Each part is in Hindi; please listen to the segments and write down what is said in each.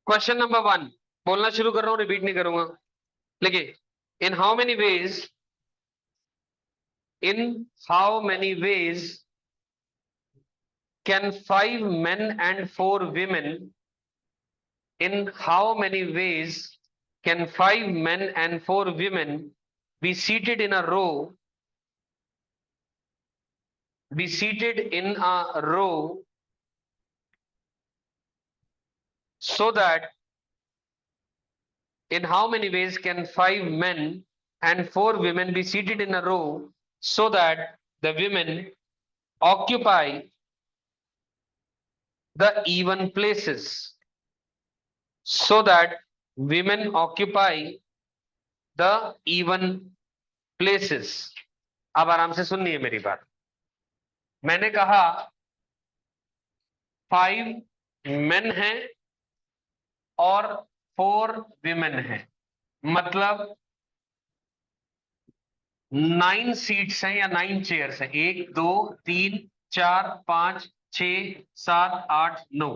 क्वेश्चन नंबर 1 बोलना शुरू कर रहा हूं, रिपीट नहीं करूंगा। लिखिए, इन how many veg, in how many veg can 5 men and 4 women, in how many ways can 5 men and 4 women be seated in a row, be seated in a row, so that in how many ways can 5 men and 4 women be seated in a row, so that the women occupy the even places, so that women occupy the even places। अब आराम से सुनिए मेरी बात। मैंने कहा 5 men हैं और 4 women हैं, मतलब 9 सीट्स हैं या 9 चेयर्स हैं। 1 2 3 4 5 6 7 8 9,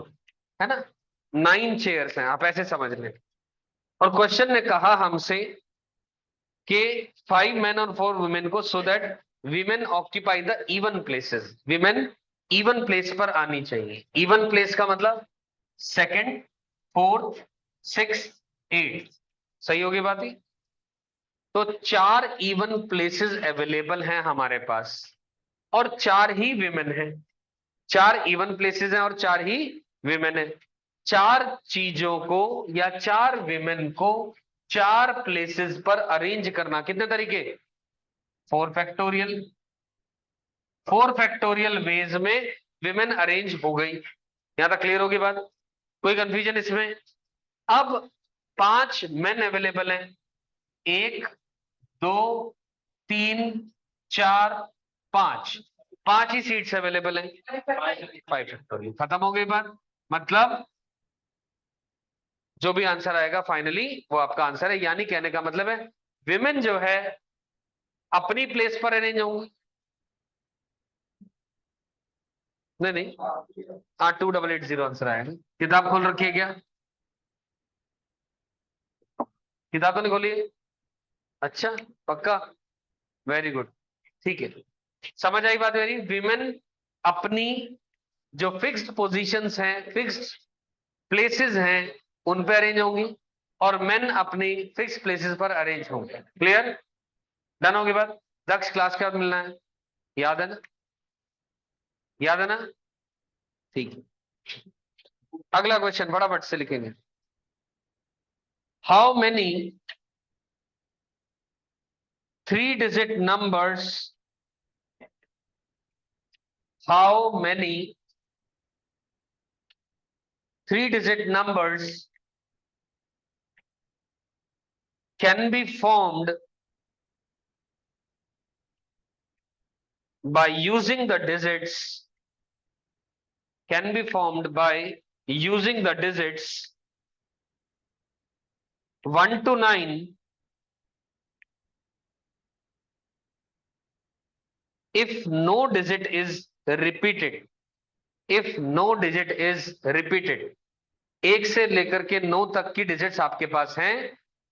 है ना। 9 चेयर्स हैं, आप ऐसे समझ लें। और क्वेश्चन ने कहा हमसे कि 5 men और 4 women को, so that women occupy the even places. Women even place पर आनी चाहिए। इवन प्लेस का मतलब सेकंड, फोर्थ, सिक्स, एट। सही होगी बात ही। तो 4 इवन प्लेसेस अवेलेबल हैं हमारे पास, और 4 ही विमेन हैं। 4 इवन प्लेसेस हैं और 4 ही विमेन हैं। 4 चीजों को या 4 विमेन को 4 प्लेसेस पर अरेंज करना कितने तरीके? 4 फैक्टोरियल। 4 फैक्टोरियल वेज में विमेन अरेंज हो गई। यहां तक क्लियर होगी बात? कोई कंफ्यूजन इसमें? अब 5 मेन अवेलेबल हैं। 1 2 3 4 5, 5 ही सीट्स अवेलेबल हैं। 5 फैक्टोरियल। खत्म हो गई बात। मतलब जो भी आंसर आएगा फाइनली वो आपका आंसर है। यानी कहने का मतलब है विमेन जो है अपनी प्लेस पर अरेंज होंगी। नहीं नहीं, हाँ 2880 आंसर आएगा। किताब खोल रखी है क्या? किताब तो नहीं खोली है? अच्छा, पक्का? वेरी गुड, ठीक है। समझ आई बात मेरी? विमेन अपनी जो फिक्स्ड पोजीशंस हैं, फिक्स्ड प्लेसेस हैं, उन पे अरेंज होंगी, और मेन अपनी फिक्स प्लेसेस पर अरेंज होंगे। क्लियर? डन होगी बात? दक्ष क्लास के बाद मिलना है, याद है ना? याद है ना? ठीक है। अगला क्वेश्चन फटाफट से लिखेंगे। How many 3 digit numbers, how many 3 digit numbers can be formed by using the digits, can be formed by using the digits 1 to 9 if no digit is repeated, if no digit is repeated। 1 से लेकर के 9 तक की डिजिट्स आपके पास हैं।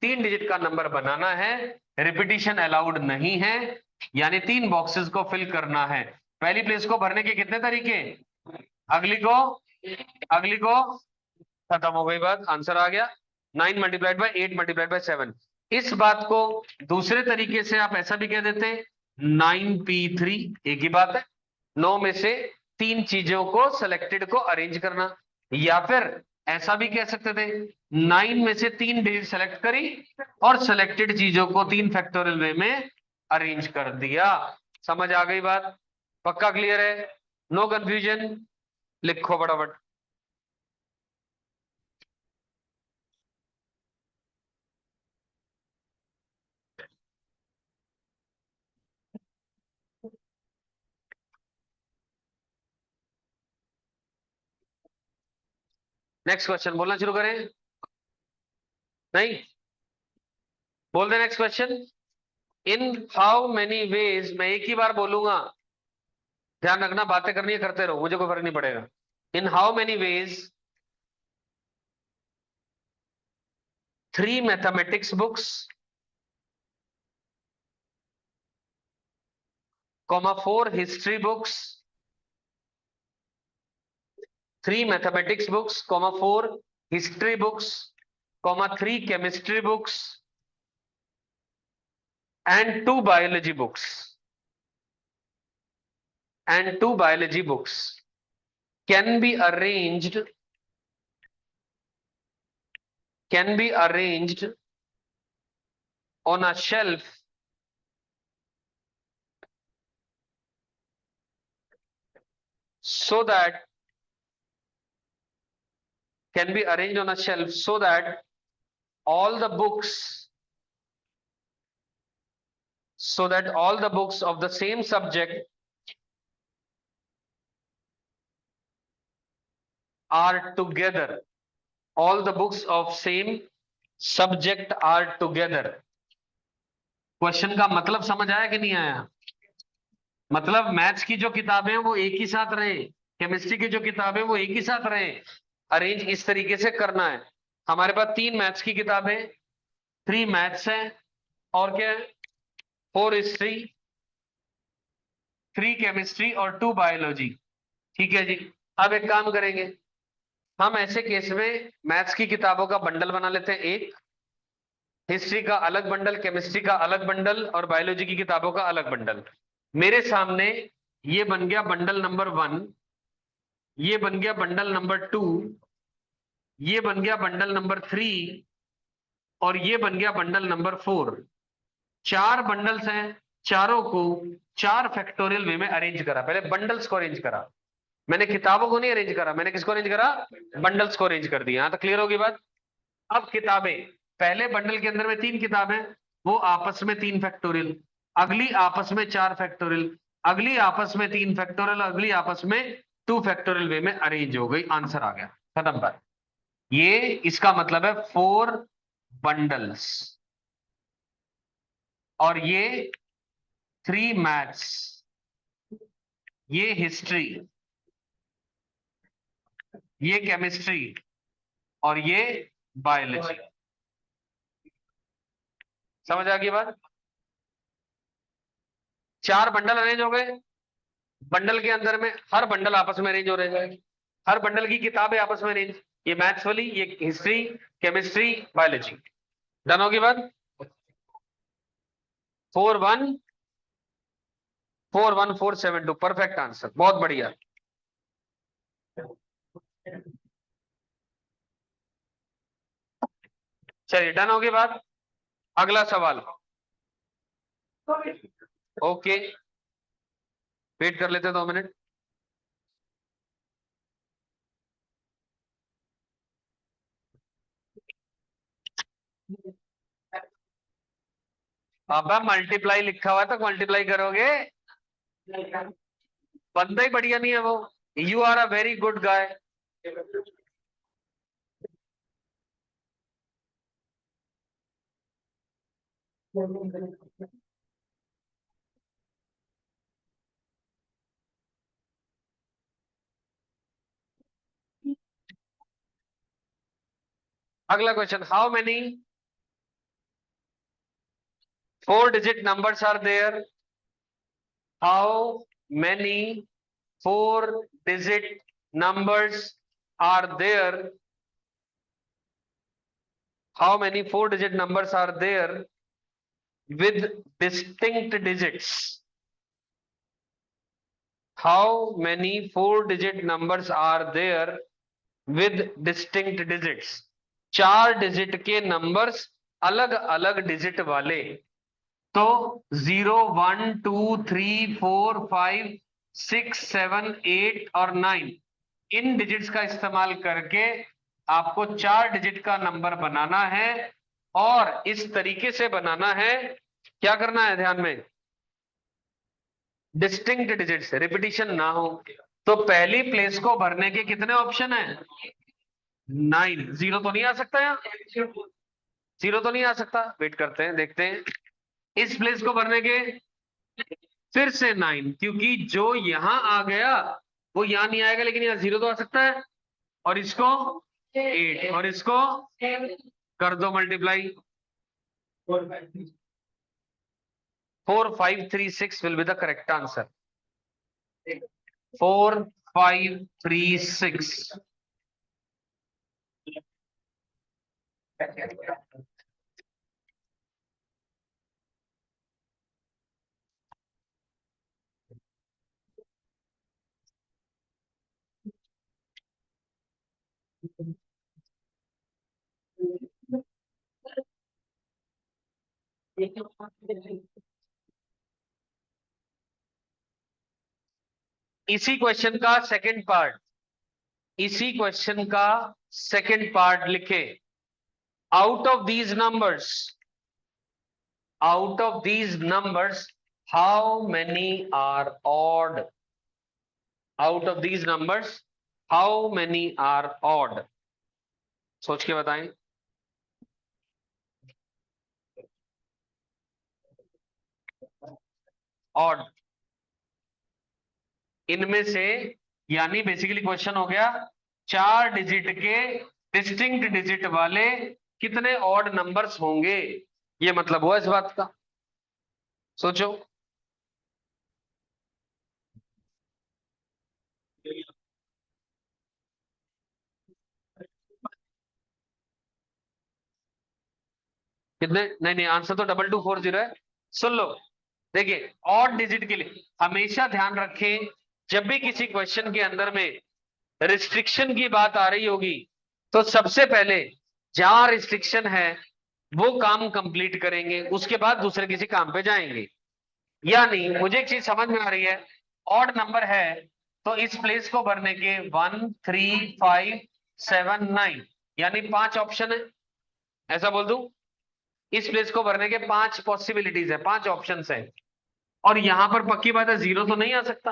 3 डिजिट का नंबर बनाना है, रिपीटिशन अलाउड नहीं है, यानी 3 बॉक्सेस को फिल करना है। पहली प्लेस को भरने के कितने तरीके? अगली को, अगली को। खत्म हो गई बात, आंसर आ गया। 9 मल्टीप्लाइड बाई 8 मल्टीप्लाइड बाई 7। इस बात को दूसरे तरीके से आप ऐसा भी कह देते हैं 9p3। एक ही बात है। 9 में से 3 चीजों को सिलेक्टेड को अरेंज करना, या फिर ऐसा भी कह सकते थे 9 में से 3 डिजिट सेलेक्ट करी और सिलेक्टेड चीजों को 3 फैक्टोरियल वे में अरेंज कर दिया। समझ आ गई बात? पक्का क्लियर है? No confusion? लिखो फटाफट। नेक्स्ट क्वेश्चन बोलना शुरू करें? नहीं, बोल दे next question. In how many ways, मैं एक ही बार बोलूंगा, ध्यान रखना, बातें करनी है करते रहो, मुझे कोई फर्क नहीं पड़ेगा। इन how many veg 3 mathematics books, 4 history books, 3 mathematics books, 4 history books, 3 chemistry books and 2 biology books can be arranged on a shelf so that all the books of the same subject are together. All the books of same subject are together. Question का मतलब समझ आया कि नहीं आया? मतलब मैथ्स की जो किताबें वो एक ही साथ रहे, केमिस्ट्री की जो किताबें वो एक ही साथ रहे, अरेंज इस तरीके से करना है। हमारे पास 3 मैथ्स की किताबें, 3 मैथ्स है, और क्या है, 4 हिस्ट्री, 3 केमिस्ट्री और 2 बायोलॉजी। ठीक है जी। अब एक काम करेंगे, हम ऐसे केस में मैथ्स की किताबों का बंडल बना लेते हैं, एक हिस्ट्री का अलग बंडल, केमिस्ट्री का अलग बंडल और बायोलॉजी की किताबों का अलग बंडल। मेरे सामने ये बन गया बंडल नंबर 1, ये बन गया बंडल नंबर 2, ये बन गया बंडल नंबर 3 और ये बन गया बंडल नंबर 4। 4 बंडल्स हैं, चारों को 4 फैक्टोरियल वे में अरेंज करा। पहले बंडल्स को अरेंज करा, मैंने किताबों को नहीं अरेंज करा, मैंने किसको अरेंज करा? बंडल्स को अरेंज कर दिया। यहां तक क्लियर होगी बात? अब किताबें, पहले बंडल के अंदर में 3 किताबें, वो आपस में 3 फैक्टोरियल, अगली आपस में 4 फैक्टोरियल, अगली आपस में 3 फैक्टोरियल, अगली आपस में 2 फैक्टोरियल वे में अरेंज हो गई। आंसर आ गया, खत्म बात। ये इसका मतलब है 4 बंडल्स, और ये 3 मैथ्स, ये हिस्ट्री, ये केमिस्ट्री और ये बायोलॉजी। समझ आ गई बात? 4 बंडल अरेंज हो गए, बंडल के अंदर में हर बंडल आपस में अरेंज हो रहे हैं, हर बंडल की किताबें आपस में अरेंज, ये मैथ्स वाली, ये हिस्ट्री, केमिस्ट्री, बायोलॉजी। डन होगी बात? 4141472 परफेक्ट आंसर, बहुत बढ़िया। चलिए डन होगी बात। अगला सवाल, ओके, वेट कर लेते हैं 2 मिनट। अब मल्टीप्लाई लिखा हुआ है तो मल्टीप्लाई करोगे, बंदा ही बढ़िया नहीं है वो। You are a very good guy. अगला question, how many 4-digit numbers are there? How many 4-digit numbers are there? How many 4-digit numbers are there with distinct digits? How many 4-digit numbers are there with distinct digits? 4 digit के नंबर्स अलग अलग डिजिट वाले। तो 0, 1, 2, 3, 4, 5, 6, 7, 8 और 9 इन डिजिट्स का इस्तेमाल करके आपको 4 डिजिट का नंबर बनाना है, और इस तरीके से बनाना है, क्या करना है ध्यान में, डिस्टिंक्ट डिजिट्स, रिपीटिशन ना हो। तो पहली प्लेस को भरने के कितने ऑप्शन है? 9। जीरो तो नहीं आ सकता यहाँ, जीरो तो नहीं आ सकता, वेट करते हैं, देखते हैं। इस प्लेस को भरने के फिर से 9, क्योंकि जो यहां आ गया वो यहां नहीं आएगा, लेकिन यहां 0 तो आ सकता है, और इसको 8 और इसको कर दो multiply. 4536 will be the correct answer. 4536। इसी क्वेश्चन का सेकंड पार्ट, इसी क्वेश्चन का सेकंड पार्ट लिखे। Out of these numbers, out of these numbers how many are odd? Out of these numbers how many are odd? सोच के बताएं। ऑड, इनमें से, यानी बेसिकली क्वेश्चन हो गया 4 डिजिट के डिस्टिंक्ट डिजिट वाले कितने ऑड नंबर्स होंगे, ये मतलब हुआ इस बात का। सोचो। कितने? नहीं नहीं, आंसर तो 2240 है। सुन लो, देखिए ऑड डिजिट के लिए हमेशा ध्यान रखें, जब भी किसी क्वेश्चन के अंदर में रिस्ट्रिक्शन की बात आ रही होगी तो सबसे पहले जहां रिस्ट्रिक्शन है वो काम कंप्लीट करेंगे, उसके बाद दूसरे किसी काम पे जाएंगे। यानी मुझे एक चीज समझ में आ रही है, ऑड नंबर है तो इस प्लेस को भरने के 1 3 5 7 9, यानी 5 ऑप्शन है, ऐसा बोल दूं? इस प्लेस को भरने के 5 पॉसिबिलिटीज है, 5 ऑप्शंस है। और यहां पर पक्की बात है, जीरो तो नहीं आ सकता,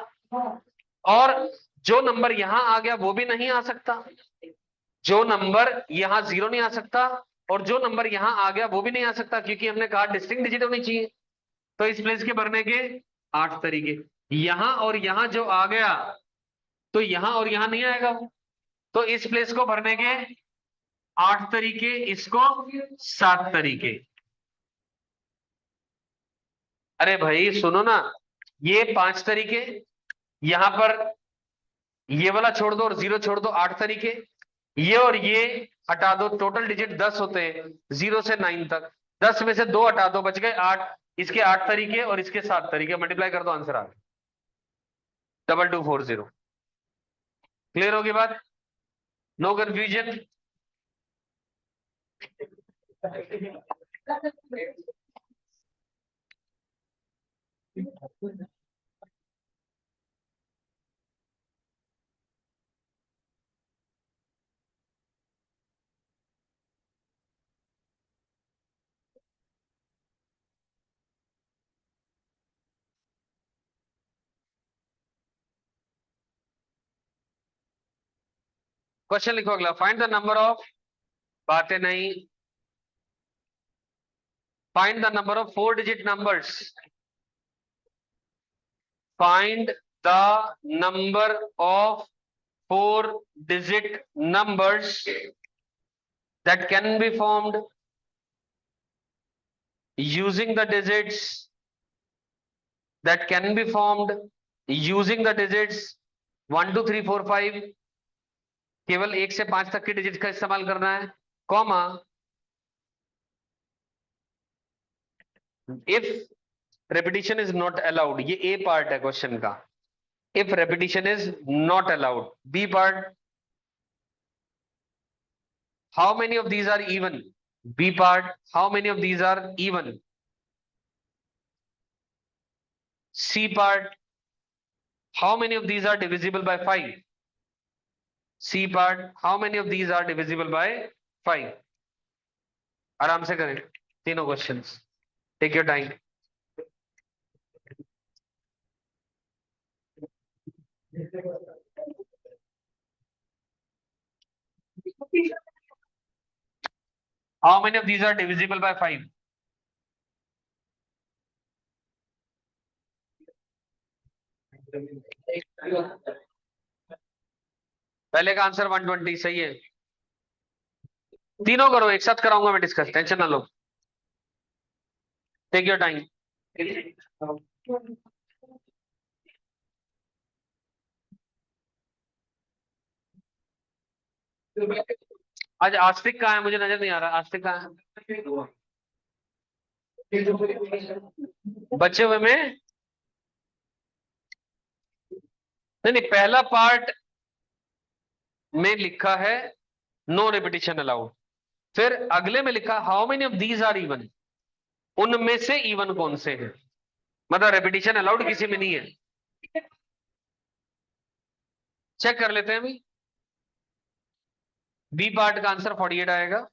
और जो नंबर यहां आ गया वो भी नहीं आ सकता, जो नंबर यहां जीरो नहीं आ सकता, और जो नंबर यहां आ गया वो भी नहीं आ सकता, क्योंकि हमने कहा डिस्टिंक्ट डिजिट होनी चाहिए। तो इस प्लेस के भरने के 8 तरीके, यहां और यहां जो आ गया तो यहां और यहां नहीं आएगा वो, तो इस प्लेस को भरने के 8 तरीके, इसको 7 तरीके। अरे भाई सुनो ना, ये 5 तरीके, यहां पर ये वाला छोड़ दो और जीरो छोड़ दो, 8 तरीके, ये और ये हटा दो, टोटल डिजिट 10 होते हैं 0 से 9 तक, 10 में से 2 हटा दो, बच गए 8। इसके 8 तरीके और इसके 7 तरीके, मल्टीप्लाई कर दो, आंसर आ गया 2240। क्लियर होगी बात? No confusion? क्वेश्चन लिखो अगला, फाइंड द नंबर ऑफ, बातें नहीं, find the number of 4 digit numbers, find the number of 4 digit numbers that can be formed using the digits, that can be formed using the digits 1 2 3 4 5, केवल 1 से 5 तक के डिजिट का इस्तेमाल करना है, comma if repetition is not allowed, ये ए पार्ट है क्वेश्चन का, if repetition is not allowed. B part, how many of these are even? B part, how many of these are even? C part, how many of these are divisible by 5? C part, how many of these are divisible by 5? आराम से करें तीनों questions, take your time. How many of these are divisible by 5? पहले का आंसर 120 सही है। तीनों करो, एक साथ कराऊंगा मैं डिस्कस, टेंशन ना लो, टेक योर टाइम। आज आस्तिक कहाँ है, मुझे नजर नहीं आ रहा, आस्तिक कहाँ है? बचे हुए में नहीं नहीं, पहला पार्ट में लिखा है नो रिपीटिशन अलाउड, फिर अगले में लिखा how many of these are even, उनमें से इवन कौन से हैं, मतलब रिपीटिशन अलाउड किसी में नहीं है। चेक कर लेते हैं अभी। बी पार्ट का आंसर 48 आएगा,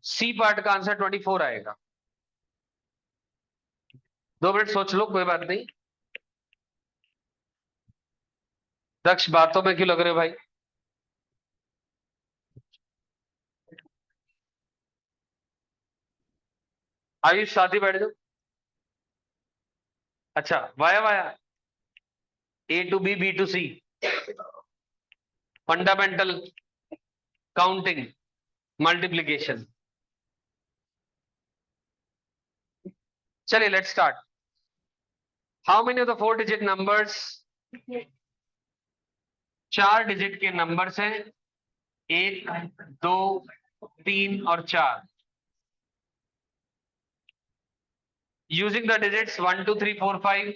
सी पार्ट का आंसर 24 आएगा। 2 मिनट सोच लो, कोई बात नहीं। दक्ष बातों में क्यों लग रहे हो भाई? आयुष साथी बैठ जाओ। अच्छा, via via, A to B, B to C, fundamental counting, multiplication. चलिए let's start. How many of the 4 digit numbers, 4 digit के नंबर्स हैं, 1, 2, 3 और 4, using the digits 1, 2, 3, 4, 5।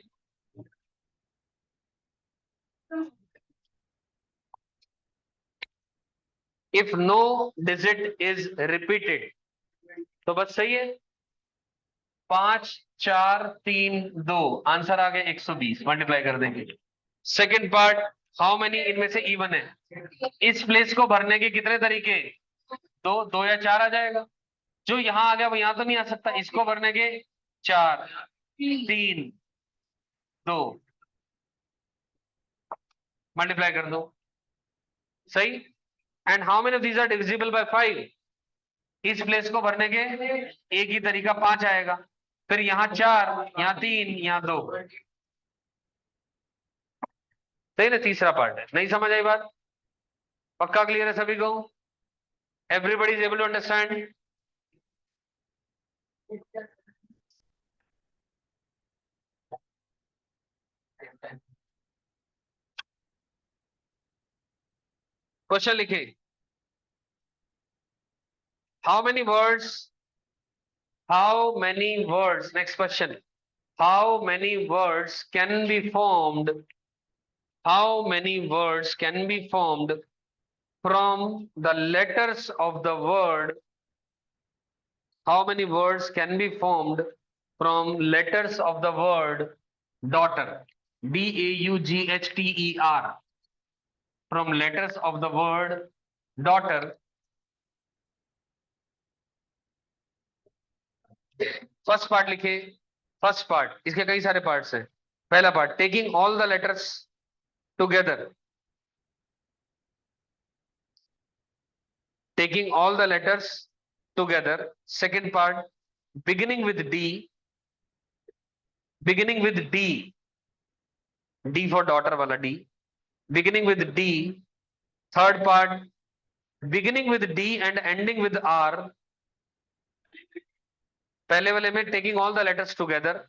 If no digit is repeated, तो बस सही है। 5, 4, 3, 2, आंसर आ गया 120, मल्टीप्लाई कर देंगे। सेकेंड पार्ट, हाउ मेनी इनमें से इवन है, इस प्लेस को भरने के कितने तरीके, दो, 2 या 4 आ जाएगा। जो यहां आ गया वो यहां तो नहीं आ सकता, इसको भरने के 4, 3, 2, मल्टीप्लाई कर दो, सही। And how many of these are divisible by 5, इस प्लेस को भरने के एक ही तरीका 5 आएगा, फिर यहाँ 4, यहाँ 3, यहाँ 2, सही ना। तीसरा पार्ट है, नहीं समझ आई बात? पक्का क्लियर है सभी को? Everybody is able to understand? Question लिखे, how many words, how many words, next question, how many words can be formed, how many words can be formed from the letters of the word, how many words can be formed from letters of the word daughter, daughter, from letters of the word daughter? First part लिखे, फर्स्ट पार्ट, इसके कई सारे पार्ट्स हैं। पहला part, taking all the letters together, taking all the letters together. Second part, beginning with D, beginning with D, D for daughter wala D, beginning with D. Third part, beginning with D and ending with R. पहले वाले में taking all the letters together.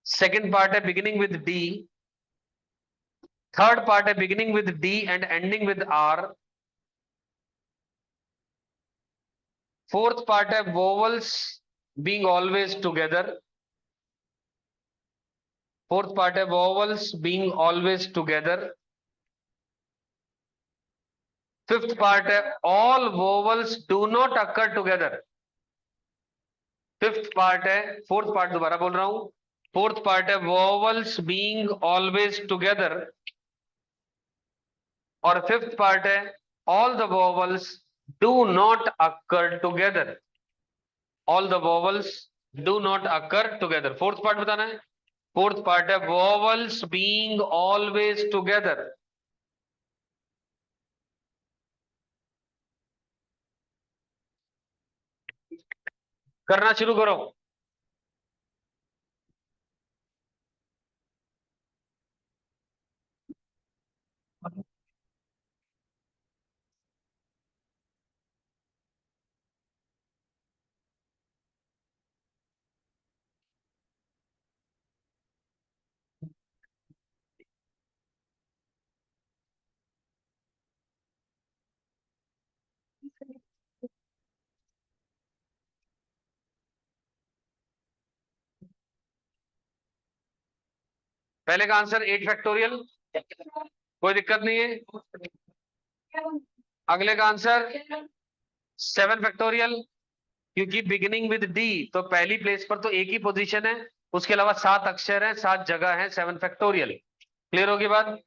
Second part है beginning with D. Third part है beginning with D and ending with R. Fourth part है vowels being always together. Fourth part है vowels being always together. Fifth part है all vowels do not occur together. Fifth part है, फोर्थ पार्ट दोबारा बोल रहा हूं, फोर्थ पार्ट है वोवल्स बीइंग ऑलवेज टुगेदर, और फिफ्थ पार्ट है all the vowels do not occur together, all the vowels do not occur together. Fourth part बताना है, फोर्थ पार्ट है वोवल्स बीइंग ऑलवेज टुगेदर। करना शुरू करो। पहले का आंसर 8 फैक्टोरियल, कोई दिक्कत नहीं है। अगले का आंसर 7 फैक्टोरियल, क्योंकि बिगिनिंग विद डी, तो पहली प्लेस पर तो एक ही पोजीशन है, उसके अलावा 7 अक्षर हैं, 7 जगह है, 7 फैक्टोरियल। क्लियर होगी बात।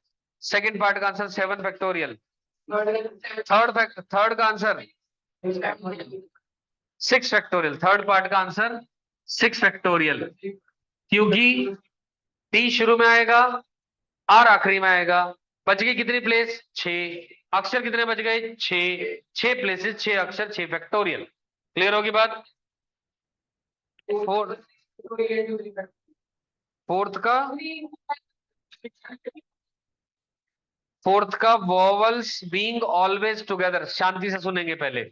सेकंड पार्ट का आंसर 7 फैक्टोरियल। थर्ड का आंसर 6 फैक्टोरियल। थर्ड पार्ट का आंसर 6 फैक्टोरियल, क्योंकि टी शुरू में आएगा, आर आखिरी में आएगा। बच गई कितनी प्लेस? 6 अक्षर। कितने बच गए? 6। 6 प्लेसेस, 6 अक्षर, 6 फैक्टोरियल। क्लियर होगी बात। फोर्थ फोर्थ का फोर्थ का वोवल्स बीइंग ऑलवेज टुगेदर। शांति से सुनेंगे पहले।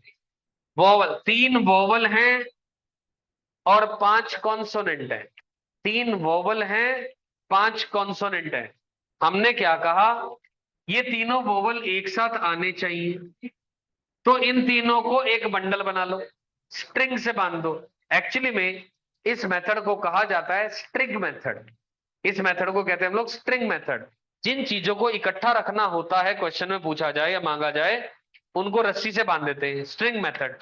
वोवल, 3 वोवल हैं और 5 कॉन्सोनेंट है। 3 वोवल हैं, 5 कॉन्सोनेंट है। हमने क्या कहा? ये तीनों वोवल एक साथ आने चाहिए, तो इन तीनों को एक बंडल बना लो, स्ट्रिंग से बांध दो। एक्चुअली में इस मेथड को कहा जाता है स्ट्रिंग मेथड। इस मेथड को कहते हैं हम लोग स्ट्रिंग मेथड। जिन चीजों को इकट्ठा रखना होता है, क्वेश्चन में पूछा जाए या मांगा जाए, उनको रस्सी से बांध देते हैं, स्ट्रिंग मेथड।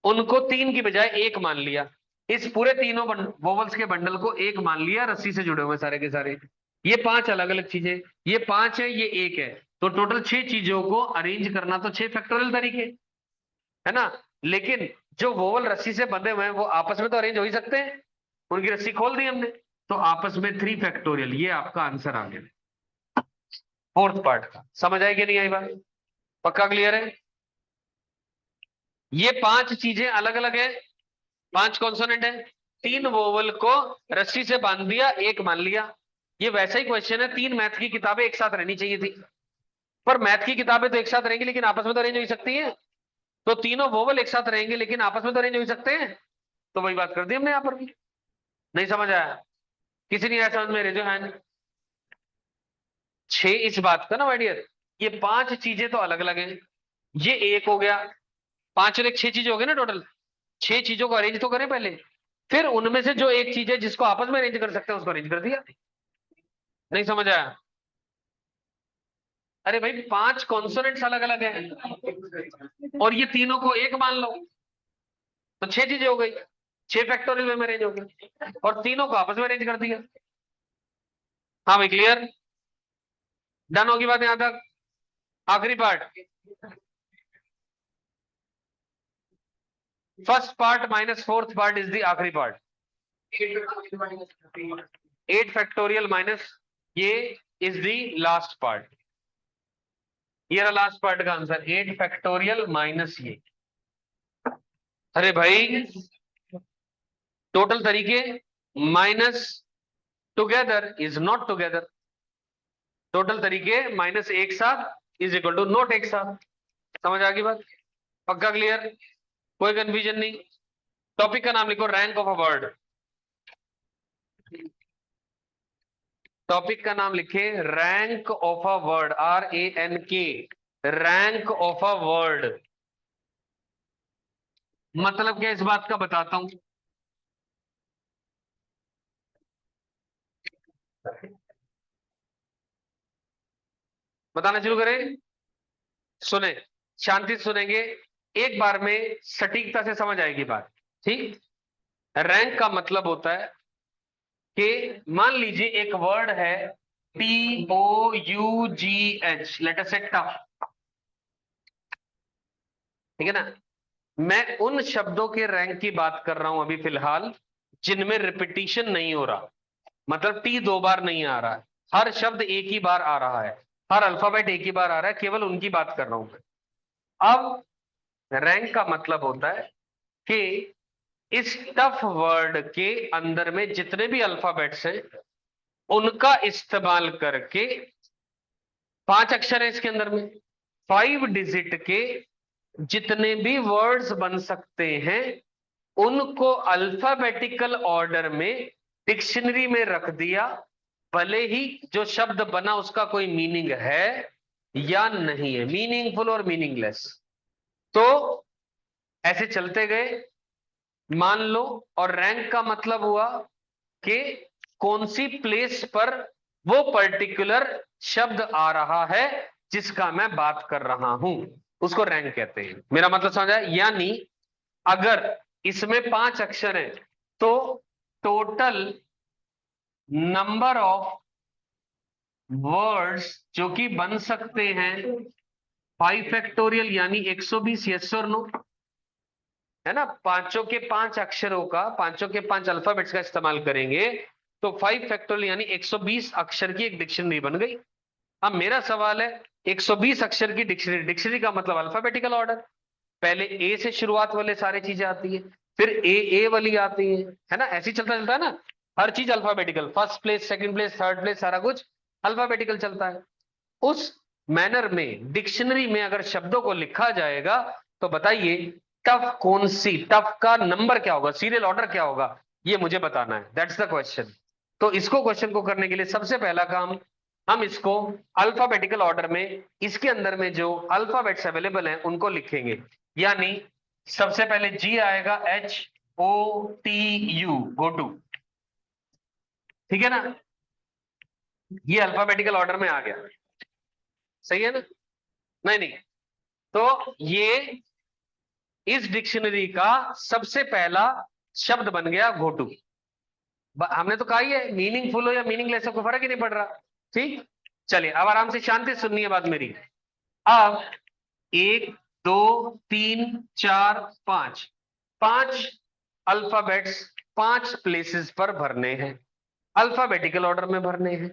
उनको 3 की बजाय 1 मान लिया। इस पूरे तीनों वोवल्स के बंडल को 1 मान लिया, रस्सी से जुड़े हुए सारे के सारे। ये 5 अलग अलग चीजें, ये 5 है, ये 1 है, तो टोटल 6 चीजों को अरेंज करना तो 6 फैक्टोरियल तरीके है ना। लेकिन जो वोवल रस्सी से बंधे हुए हैं वो आपस में तो अरेंज हो ही सकते हैं, उनकी रस्सी खोल दी हमने, तो आपस में 3 फैक्टोरियल। ये आपका आंसर आ गया फोर्थ पार्ट का। समझ आई कि नहीं आई बात? पक्का क्लियर है? ये 5 चीजें अलग अलग है, 5 कॉन्सोनेंट है, 3 वोवल को रस्सी से बांध दिया, 1 मान लिया। ये वैसा ही क्वेश्चन है, 3 मैथ की किताबें एक साथ रहनी चाहिए थी, पर मैथ की किताबें तो एक साथ रहेंगी लेकिन आपस में तो अरेंज हो सकती है। तो तीनों वोवल एक साथ रहेंगे लेकिन आपस में तो अरेंज हो सकते हैं। तो वही बात कर दी हमने यहां पर भी। नहीं समझ आया? किसी नहीं आया समझ में? रेजो हैंड। 6 इस बात का ना माय डियर, ये 5 चीजें तो अलग अलग हैं, ये 1 हो गया, 5 और 1 6 चीजें हो गई ना टोटल। 6 चीजों को अरेंज तो करें पहले, फिर उनमें से जो एक चीज है जिसको आपस में अरेंज कर सकते हैं उसको अरेंज कर दिया। नहीं समझ आया? अरे भाई 5 कॉन्सोनेंट्स अलग अलग है और ये तीनों को 1 मान लो, तो 6 चीजें हो गई, 6 फैक्टोरियल में अरेंज हो गई, और तीनों को आपस में अरेंज कर दिया। हाँ भाई क्लियर? डन होगी बात यहां तक? आखिरी part, first part minus fourth part is the आखिरी पार्ट। 8 फैक्टोरियल माइनस ये इज द लास्ट पार्ट। ये रहा लास्ट पार्ट का आंसर, 8 फैक्टोरियल माइनस ये। अरे भाई टोटल तरीके minus together is not together. Total तरीके माइनस एक साथ इज इक्वल टू नॉट एक साथ। समझ आ गई बात? पक्का क्लियर? कोई कंफ्यूजन नहीं? टॉपिक का नाम लिखो, rank of a word. Topic का नाम लिखे rank of a word, RANK, rank of a word. मतलब क्या इस बात का बताता हूं। बताना शुरू करें? सुने, शांति से सुनेंगे, एक बार में सटीकता से समझ आएगी बात। ठीक? रैंक का मतलब होता है कि मान लीजिए एक वर्ड है TOUGH, लेट अस से टफ, ठीक है ना। मैं उन शब्दों के रैंक की बात कर रहा हूं अभी फिलहाल जिनमें रिपीटिशन नहीं हो रहा, मतलब टी 2 बार नहीं आ रहा है, हर शब्द एक ही बार आ रहा है, हर अल्फाबेट एक ही बार आ रहा है, केवल उनकी बात कर रहा हूं मैं। अब रैंक का मतलब होता है कि इस टफ वर्ड के अंदर में जितने भी अल्फाबेट्स हैं उनका इस्तेमाल करके, 5 अक्षर है इसके अंदर में, 5 डिजिट के जितने भी वर्ड्स बन सकते हैं उनको अल्फाबेटिकल ऑर्डर में डिक्शनरी में रख दिया, भले ही जो शब्द बना उसका कोई मीनिंग है या नहीं है, मीनिंगफुल और मीनिंगलेस। तो ऐसे चलते गए, मान लो, और रैंक का मतलब हुआ कि कौन सी प्लेस पर वो पर्टिकुलर शब्द आ रहा है जिसका मैं बात कर रहा हूं, उसको रैंक कहते हैं। मेरा मतलब समझा? यानी अगर इसमें 5 अक्षर हैं तो टोटल नंबर ऑफ वर्ड्स जो कि बन सकते हैं 5 फैक्टोरियल यानी 120, यस और नो, है ना। पांचों के 5 अक्षरों का, पांचों के 5 अल्फाबेट्स का इस्तेमाल करेंगे तो 5 फैक्टोरियल यानी 120 अक्षर की एक डिक्शनरी बन गई। अब मेरा सवाल है 120 अक्षर की डिक्शनरी, डिक्शनरी का मतलब अल्फाबेटिकल ऑर्डर, पहले ए से शुरुआत वाले सारे चीजें आती है, फिर ए वाली आती है ना, ऐसे ही चलता चलता है ना। हर चीज alphabetical, first place, second place, third place, सारा कुछ अल्फाबेटिकल चलता है। उस मैनर में डिक्शनरी में अगर शब्दों को लिखा जाएगा तो बताइए टफ कौन सी, टफ का नंबर क्या होगा, सीरियल ऑर्डर क्या होगा, ये मुझे बताना है। That's the question. तो इसको क्वेश्चन को करने के लिए सबसे पहला काम, हम इसको अल्फाबेटिकल ऑर्डर में, इसके अंदर में जो अल्फाबेट्स अवेलेबल हैं उनको लिखेंगे। यानी सबसे पहले जी आएगा, HOTU, गो टू, ठीक है ना। ये अल्फाबेटिकल ऑर्डर में आ गया, सही है ना। नहीं नहीं, तो ये इस डिक्शनरी का सबसे पहला शब्द बन गया घोटू। हमने तो कहा ही है मीनिंगफुल हो या मीनिंगलेस हो कोई फर्क ही नहीं पड़ रहा। ठीक, चलिए अब आराम से शांति से सुनिए बात मेरी। अब 1 2 3 4 5, 5 अल्फाबेट्स 5 प्लेसेस पर भरने हैं, अल्फाबेटिकल ऑर्डर में भरने हैं,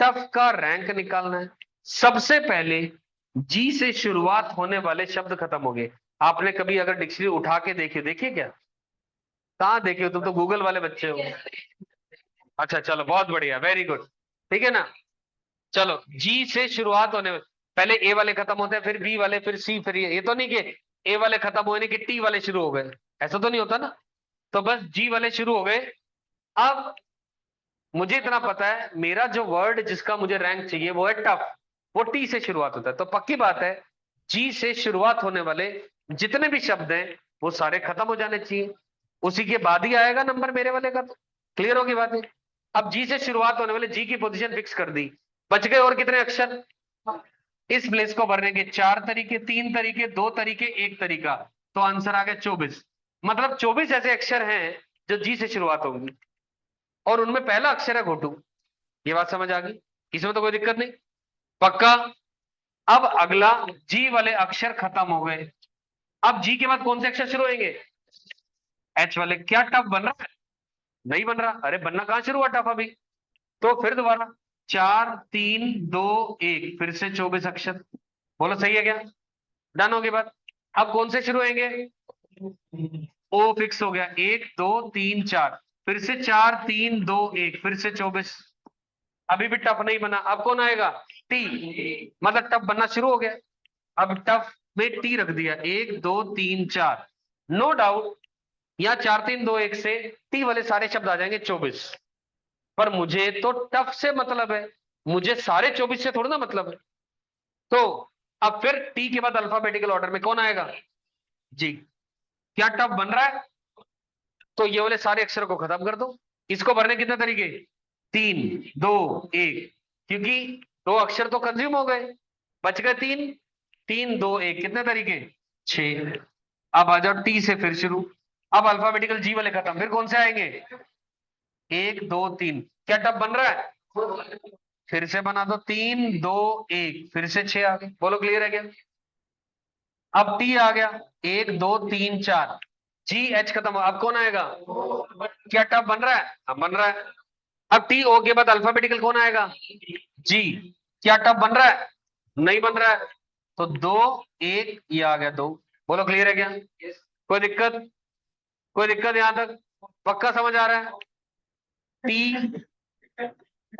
टफ का रैंक निकालना है। सबसे पहले जी से शुरुआत होने वाले शब्द खत्म हो गए। आपने कभी अगर डिक्शनरी उठा के देखिए क्या? कहाँ देखे हो? तुम तो गूगल वाले बच्चे हो। अच्छा चलो, बहुत बढ़िया, वेरी गुड, ठीक है ना। चलो, जी से शुरुआत होने, पहले ए वाले खत्म होते हैं, फिर बी वाले, फिर सी, फिर ये तो नहीं कि ए वाले खत्म हुए नहीं कि टी वाले शुरू हो गए, ऐसा तो नहीं होता ना। तो बस जी वाले शुरू हो गए। अब मुझे इतना पता है मेरा जो वर्ड जिसका मुझे रैंक चाहिए वो है टफ, वो टी से शुरुआत होता है, तो पक्की बात है जी से शुरुआत होने वाले जितने भी शब्द हैं वो सारे खत्म हो जाने चाहिए, उसी के बाद ही आएगा नंबर मेरे वाले का। तो क्लियर होगी बात है। अब जी से शुरुआत होने वाले जी की पोजीशन फिक्स कर दी, बच गए और कितने अक्षर। इस प्लेस को भरने के 4 तरीके, 3 तरीके, 2 तरीके, 1 तरीका, तो आंसर आ गया 24। मतलब 24 ऐसे अक्षर हैं जो जी से शुरुआत होंगी और उनमें पहला अक्षर है घोटू। ये बात समझ आ गई, इसमें तो कोई दिक्कत नहीं, पक्का। अब अगला, जी वाले अक्षर खत्म हो गए, अब जी के बाद कौन से अक्षर शुरू होंगे? एच वाले। क्या टफ बन रहा है? नहीं बन रहा, अरे बनना कहां शुरू हुआ टफ अभी। तो फिर दोबारा 4 3 2 1, फिर से 24 अक्षर। बोलो सही है क्या? डन हो गई बात। अब कौन से शुरू होंगे? ओ फिक्स हो गया, 1 2 3 4, फिर से 4 3 2 1, फिर से 24। अभी भी टफ नहीं बना, अब कौन आएगा? टी, मतलब टफ बनना शुरू हो गया। अब टफ में टी रख दिया, 1 2 3 4, नो डाउट यहाँ 4 3 2 1 से टी वाले सारे शब्द आ जाएंगे 24। पर मुझे तो टफ से मतलब है, मुझे सारे 24 से थोड़ा ना मतलब है। तो अब फिर टी के बाद अल्फाबेटिकल ऑर्डर में कौन आएगा? जी। क्या टफ बन रहा है? तो ये वाले सारे अक्षर को खत्म कर दो। इसको भरने कितने तरीके? 3 2 1, क्योंकि 2 अक्षर तो कंज्यूम हो गए, बच गए 3, 3 2 1, कितने तरीके? 6। अब आ जाओ टी से फिर शुरू, अब अल्फाबेटिकल जी वाले खत्म, फिर कौन से आएंगे? 1 2 3। क्या टफ बन रहा है? फिर से बना दो, 3 2 1, फिर से 6 आ गए। बोलो क्लियर है क्या? अब टी आ गया, 1 2 3 4, जी एच खत्म, अब कौन आएगा? क्या टफ बन रहा है? अब बन रहा है। अब टी ओ के बाद अल्फाबेटिकल कौन आएगा? जी। क्या टफ बन रहा है? नहीं बन रहा है। तो 2 1, ये आ गया 2। बोलो क्लियर है क्या? कोई दिक्कत? कोई दिक्कत यहां तक? पक्का समझ आ रहा है? टी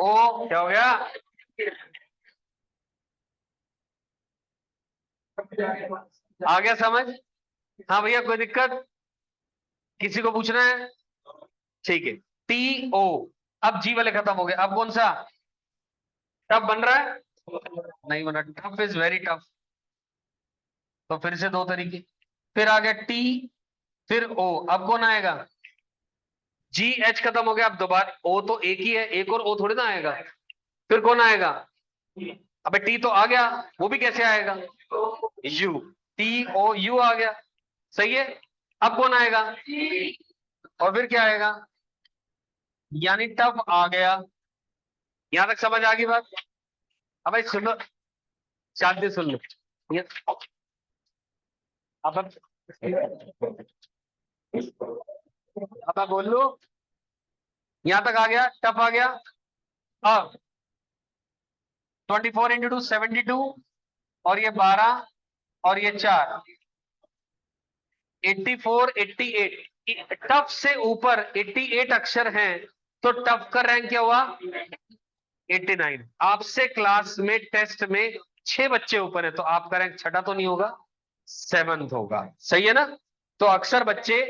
ओ क्या हो गया? आ गया समझ? हाँ भैया, कोई दिक्कत? किसी को पूछना है? ठीक है। टी ओ, अब जी वाले खत्म हो गए, अब कौन सा? टफ बन रहा है? नहीं बना, टफ इज वेरी टफ। तो फिर से 2 तरीके, फिर आ गया टी, फिर ओ, अब कौन आएगा? जी एच खत्म हो गया, अब दोबारा ओ तो एक ही है, एक और ओ थोड़ी ना आएगा। फिर कौन आएगा? अबे टी तो आ गया, वो भी कैसे आएगा? यू, टी ओ यू आ गया, सही है। अब कौन आएगा? और फिर क्या आएगा? यानी टफ आ गया। यहां तक समझ आ गई बात? अब भाई सुनो, शांति सुन लो। ये अब मैं बोल लू, यहां तक आ गया, टफ आ गया। अब 24 × 2 72, और ये 12, और ये 4, 84 88। टफ से ऊपर 88 अक्षर हैं, तो टफ का रैंक क्या हुआ? 89। आपसे क्लास में टेस्ट में 6 बच्चे ऊपर है, तो आपका रैंक छठा तो नहीं होगा, 7th होगा, सही है ना? तो अक्सर बच्चे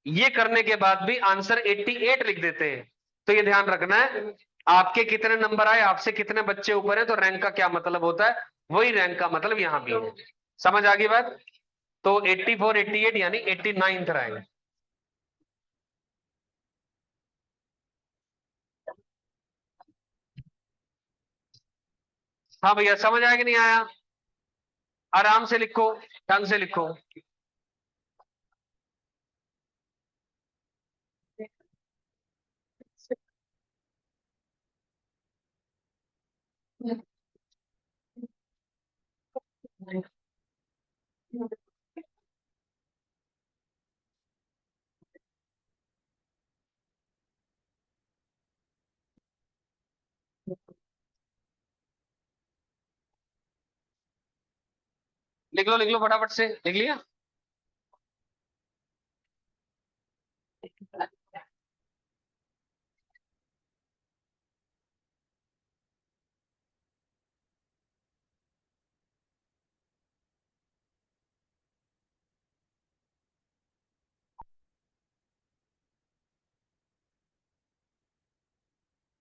ये करने के बाद भी आंसर 88 लिख देते हैं। तो ये ध्यान रखना है, आपके कितने नंबर आए, आपसे कितने बच्चे ऊपर है, तो रैंक का क्या मतलब होता है, वही रैंक का मतलब यहां भी है। समझ आ गई बात? तो 84 88 यानी 89th रैंक। हाँ भैया, समझ आया कि नहीं आया? आराम से लिखो, ढंग से लिखो। लिख लो फटाफट से, लिख लिया?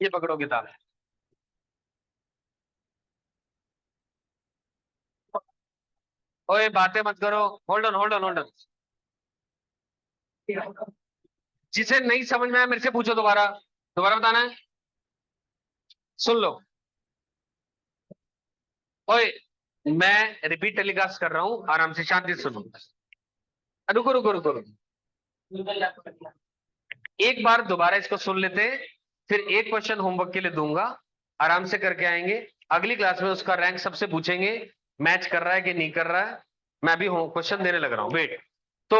ये पकड़ो किताब। ओए बातें मत करो, hold on hold on hold on. जिसे नहीं समझ में आया मेरे से पूछो, दोबारा दोबारा बताना है। सुन लो। ओए, मैं रिपीट टेलीकास्ट कर रहा हूं, आराम से शांति से सुनो। रुको रुको रुको रुको, एक बार दोबारा इसको सुन लेते हैं, फिर एक क्वेश्चन होमवर्क के लिए दूंगा, आराम से करके आएंगे। अगली क्लास में उसका रैंक सबसे पूछेंगे, मैच कर रहा है कि नहीं कर रहा है। मैं अभी क्वेश्चन देने लग रहा हूं, वेट। तो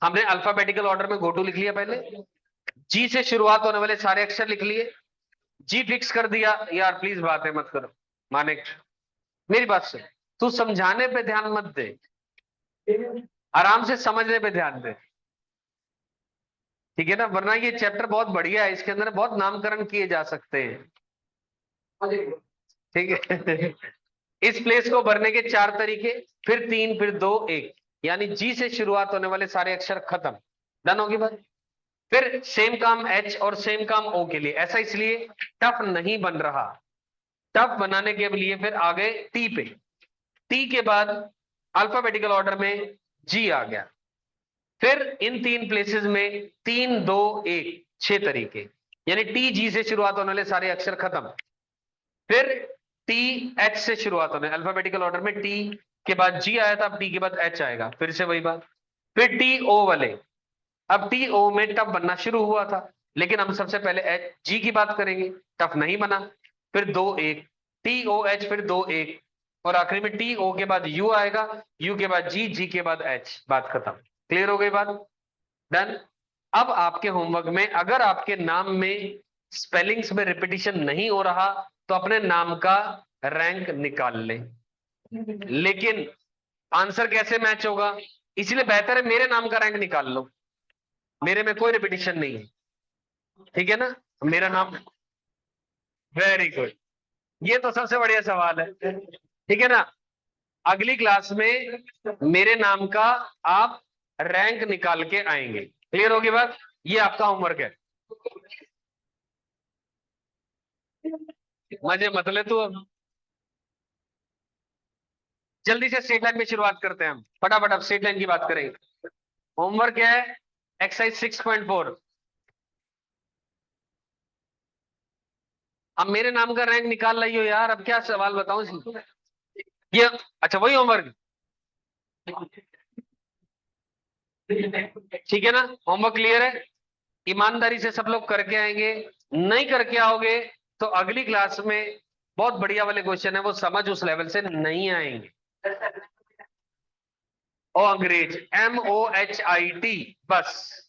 हमने अल्फाबेटिकल ऑर्डर में गोटू लिख लिया पहले, जी से शुरुआत होने वाले सारे अक्षर लिख लिए, जी फिक्स कर दिया। यार प्लीज बातें मत करो, माने मेरी बात से, तू समझाने पे ध्यान मत दे, आराम से समझने पे ध्यान दे, ठीक है ना? वरना ये चैप्टर बहुत बढ़िया है, इसके अंदर बहुत नामकरण किए जा सकते हैं, ठीक है? इस प्लेस को भरने के 4 तरीके, फिर 3, फिर 2 1, यानी जी से शुरुआत होने वाले सारे अक्षर खत्म। डन होगी बात? फिर सेम काम एच और सेम काम ओ के लिए, ऐसा इसलिए टफ नहीं बन रहा। टफ बनाने के लिए फिर आ गए टी पे, टी के बाद अल्फाबेटिकल ऑर्डर में जी आ गया। फिर इन 3 प्लेसेस में 3 2 1 6 तरीके, यानी टी जी से शुरुआत होने वाले सारे अक्षर खत्म। फिर टी एच से शुरुआत होने, अल्फाबेटिकल ऑर्डर में टी के बाद जी आया था, अब टी के बाद एच आएगा, फिर से वही बात। फिर टी ओ वाले, अब टी ओ में टफ बनना शुरू हुआ था, लेकिन हम सबसे पहले एच जी की बात करेंगे, टफ नहीं बना। फिर 2 1, टी ओ एच, फिर 2 1, और आखिरी में टी ओ के बाद यू आएगा, यू के बाद जी, जी के बाद एच, बात खत्म। क्लियर हो गई बात? डन। अब आपके होमवर्क में अगर आपके नाम में स्पेलिंग्स में रिपीटिशन नहीं हो रहा, तो अपने नाम का रैंक निकाल ले, लेकिन आंसर कैसे मैच होगा, इसलिए बेहतर है मेरे नाम का रैंक निकाल लो, मेरे में कोई रिपीटिशन नहीं है, ठीक है ना? मेरा नाम, वेरी गुड, ये तो सबसे बढ़िया सवाल है, ठीक है ना? अगली क्लास में मेरे नाम का आप रैंक निकाल के आएंगे। क्लियर होगी बात? ये आपका होमवर्क है। मजे मत ले तू अब। जल्दी से स्ट्रेट लाइन में शुरुआत करते हैं हम, फटाफट अब स्ट्रेट लाइन की बात करेंगे। होमवर्क क्या है? एक्सरसाइज 6.4। अब मेरे नाम का रैंक निकाल रही हो यार, अब क्या सवाल बताऊं इसमें? ये अच्छा वही होमवर्क, ठीक है ना? होमवर्क क्लियर है? ईमानदारी से सब लोग करके आएंगे। नहीं करके आओगे तो अगली क्लास में बहुत बढ़िया वाले क्वेश्चन है, वो समझ उस लेवल से नहीं आएंगे। ओ अंग्रेज, MOHIT, बस।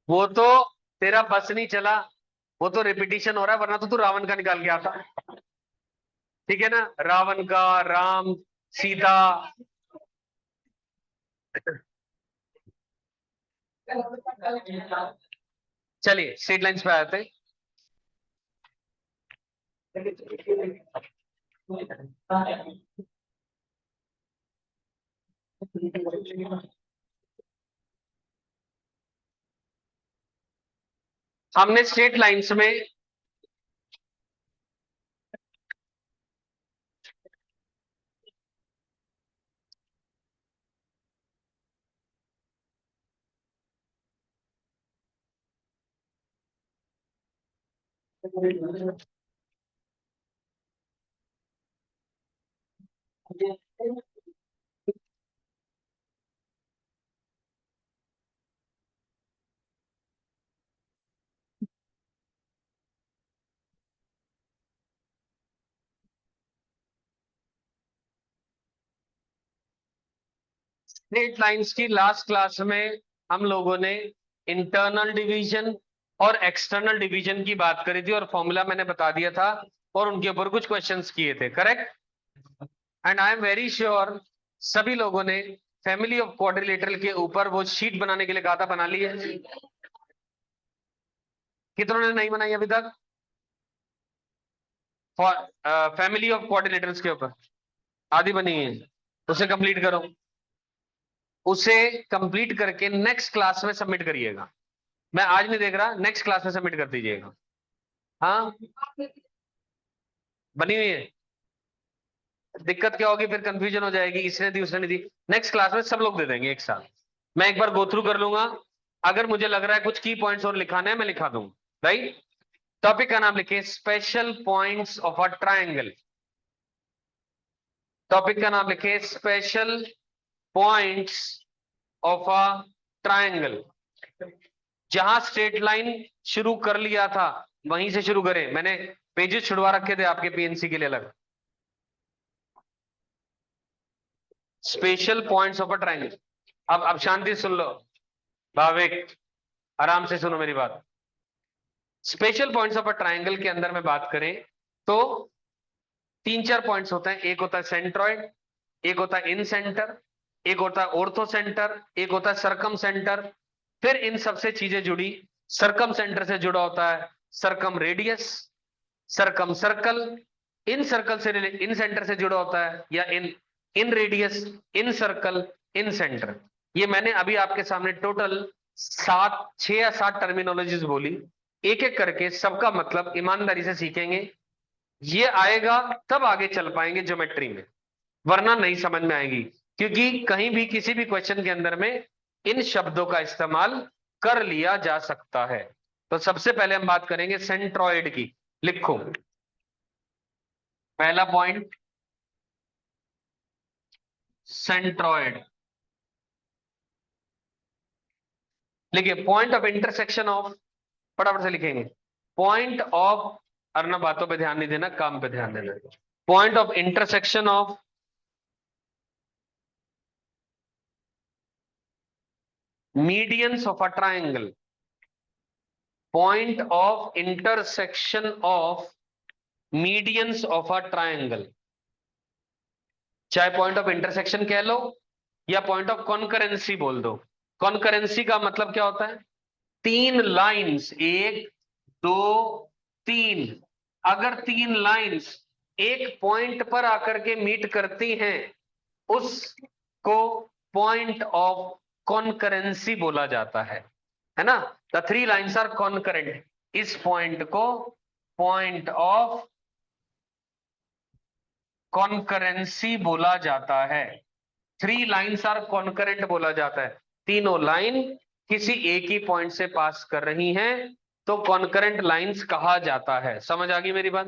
वो तो तेरा बस नहीं चला, वो तो रिपीटिशन हो रहा है, वरना तो तू रावण का निकाल के आता। ठीक है ना? रावण का, राम, सीता। चलिए स्ट्रेट लाइंस पे आते हैं। हमने स्ट्रेट लाइंस में स्ट्रेट लाइंस की लास्ट क्लास में हम लोगों ने इंटरनल डिवीजन और एक्सटर्नल डिवीजन की बात करी थी, और फॉर्मूला मैंने बता दिया था, और उनके ऊपर कुछ क्वेश्चंस किए थे, correct? And I am very sure सभी लोगों ने फैमिली ऑफ क्वाड्रिलेटरल के ऊपर वो शीट बनाने के लिए कहा था, बना ली है? कितनों ने नहीं बनाई अभी तक? फैमिली ऑफ क्वाड्रिलेटरल्स के ऊपर आधी बनी है, उसे कंप्लीट करो। उसे कंप्लीट करके नेक्स्ट क्लास में सबमिट करिएगा। मैं आज नहीं देख रहा, नेक्स्ट क्लास में सबमिट कर दीजिएगा। हाँ, बनी हुई है। दिक्कत क्या होगी, फिर कंफ्यूजन हो जाएगी, इसने दी उसने नहीं दी। नेक्स्ट क्लास में सब लोग दे देंगे एक साथ। मैं एक बार गो थ्रू कर लूंगा, अगर मुझे लग रहा है कुछ की पॉइंट्स और लिखाने हैं मैं लिखा दूंगा, राइट? टॉपिक का नाम लिखिए, special points of a triangle. Topic का नाम लिखिए, special points of a triangle. जहां स्ट्रेट लाइन शुरू कर लिया था वहीं से शुरू करें। मैंने पेजेस छुड़वा रखे थे आपके पीएनसी के लिए अलग। Special points of a triangle. अब शांति सुन लो भाविक, आराम से सुनो मेरी बात। Special points of a triangle के अंदर में बात करें तो तीन चार पॉइंट्स होते हैं। एक होता है सेंट्रॉइड, एक होता है इन सेंटर, एक होता है ऑर्थो सेंटर, एक होता है सरकम सेंटर। फिर इन सबसे चीजें जुड़ी, सरकम सेंटर से जुड़ा होता है circumradius, circumcircle. Incircle से इन सेंटर से जुड़ा होता है, या in inradius, incircle, incentre. ये मैंने अभी आपके सामने टोटल 6 या 7 टर्मिनोलॉजीज बोली। एक एक करके सबका मतलब ईमानदारी से सीखेंगे। ये आएगा तब आगे चल पाएंगे ज्योमेट्री में, वरना नहीं समझ में आएगी। क्योंकि कहीं भी किसी भी क्वेश्चन के अंदर में इन शब्दों का इस्तेमाल कर लिया जा सकता है। तो सबसे पहले हम बात करेंगे सेंट्रॉइड की। लिखो पहला पॉइंट, सेंट्रॉइड। लिखिए पॉइंट ऑफ इंटरसेक्शन ऑफ, फटाफट से लिखेंगे। पॉइंट ऑफ, अर्ना बातों पे ध्यान नहीं देना, काम पे ध्यान देना। Point of intersection of medians of a triangle. Point of intersection of medians of a triangle. चाहे पॉइंट ऑफ इंटरसेक्शन कह लो या पॉइंट ऑफ कॉन्करेंसी बोल दो। कॉन्करेंसी का मतलब क्या होता है? तीन लाइंस, एक, दो, तीन। अगर तीन लाइंस एक पॉइंट पर आकर के मीट करती हैं, उसको पॉइंट ऑफ कॉन्करेंसी बोला जाता है ना? The three lines are concurrent, इस पॉइंट को पॉइंट ऑफ कॉन्करेंसी बोला जाता है। थ्री लाइंस आर कॉन्करेंट बोला जाता है। तीनों लाइन किसी एक ही पॉइंट से पास कर रही हैं तो कॉन्करेंट लाइंस कहा जाता है। समझ आ गई मेरी बात?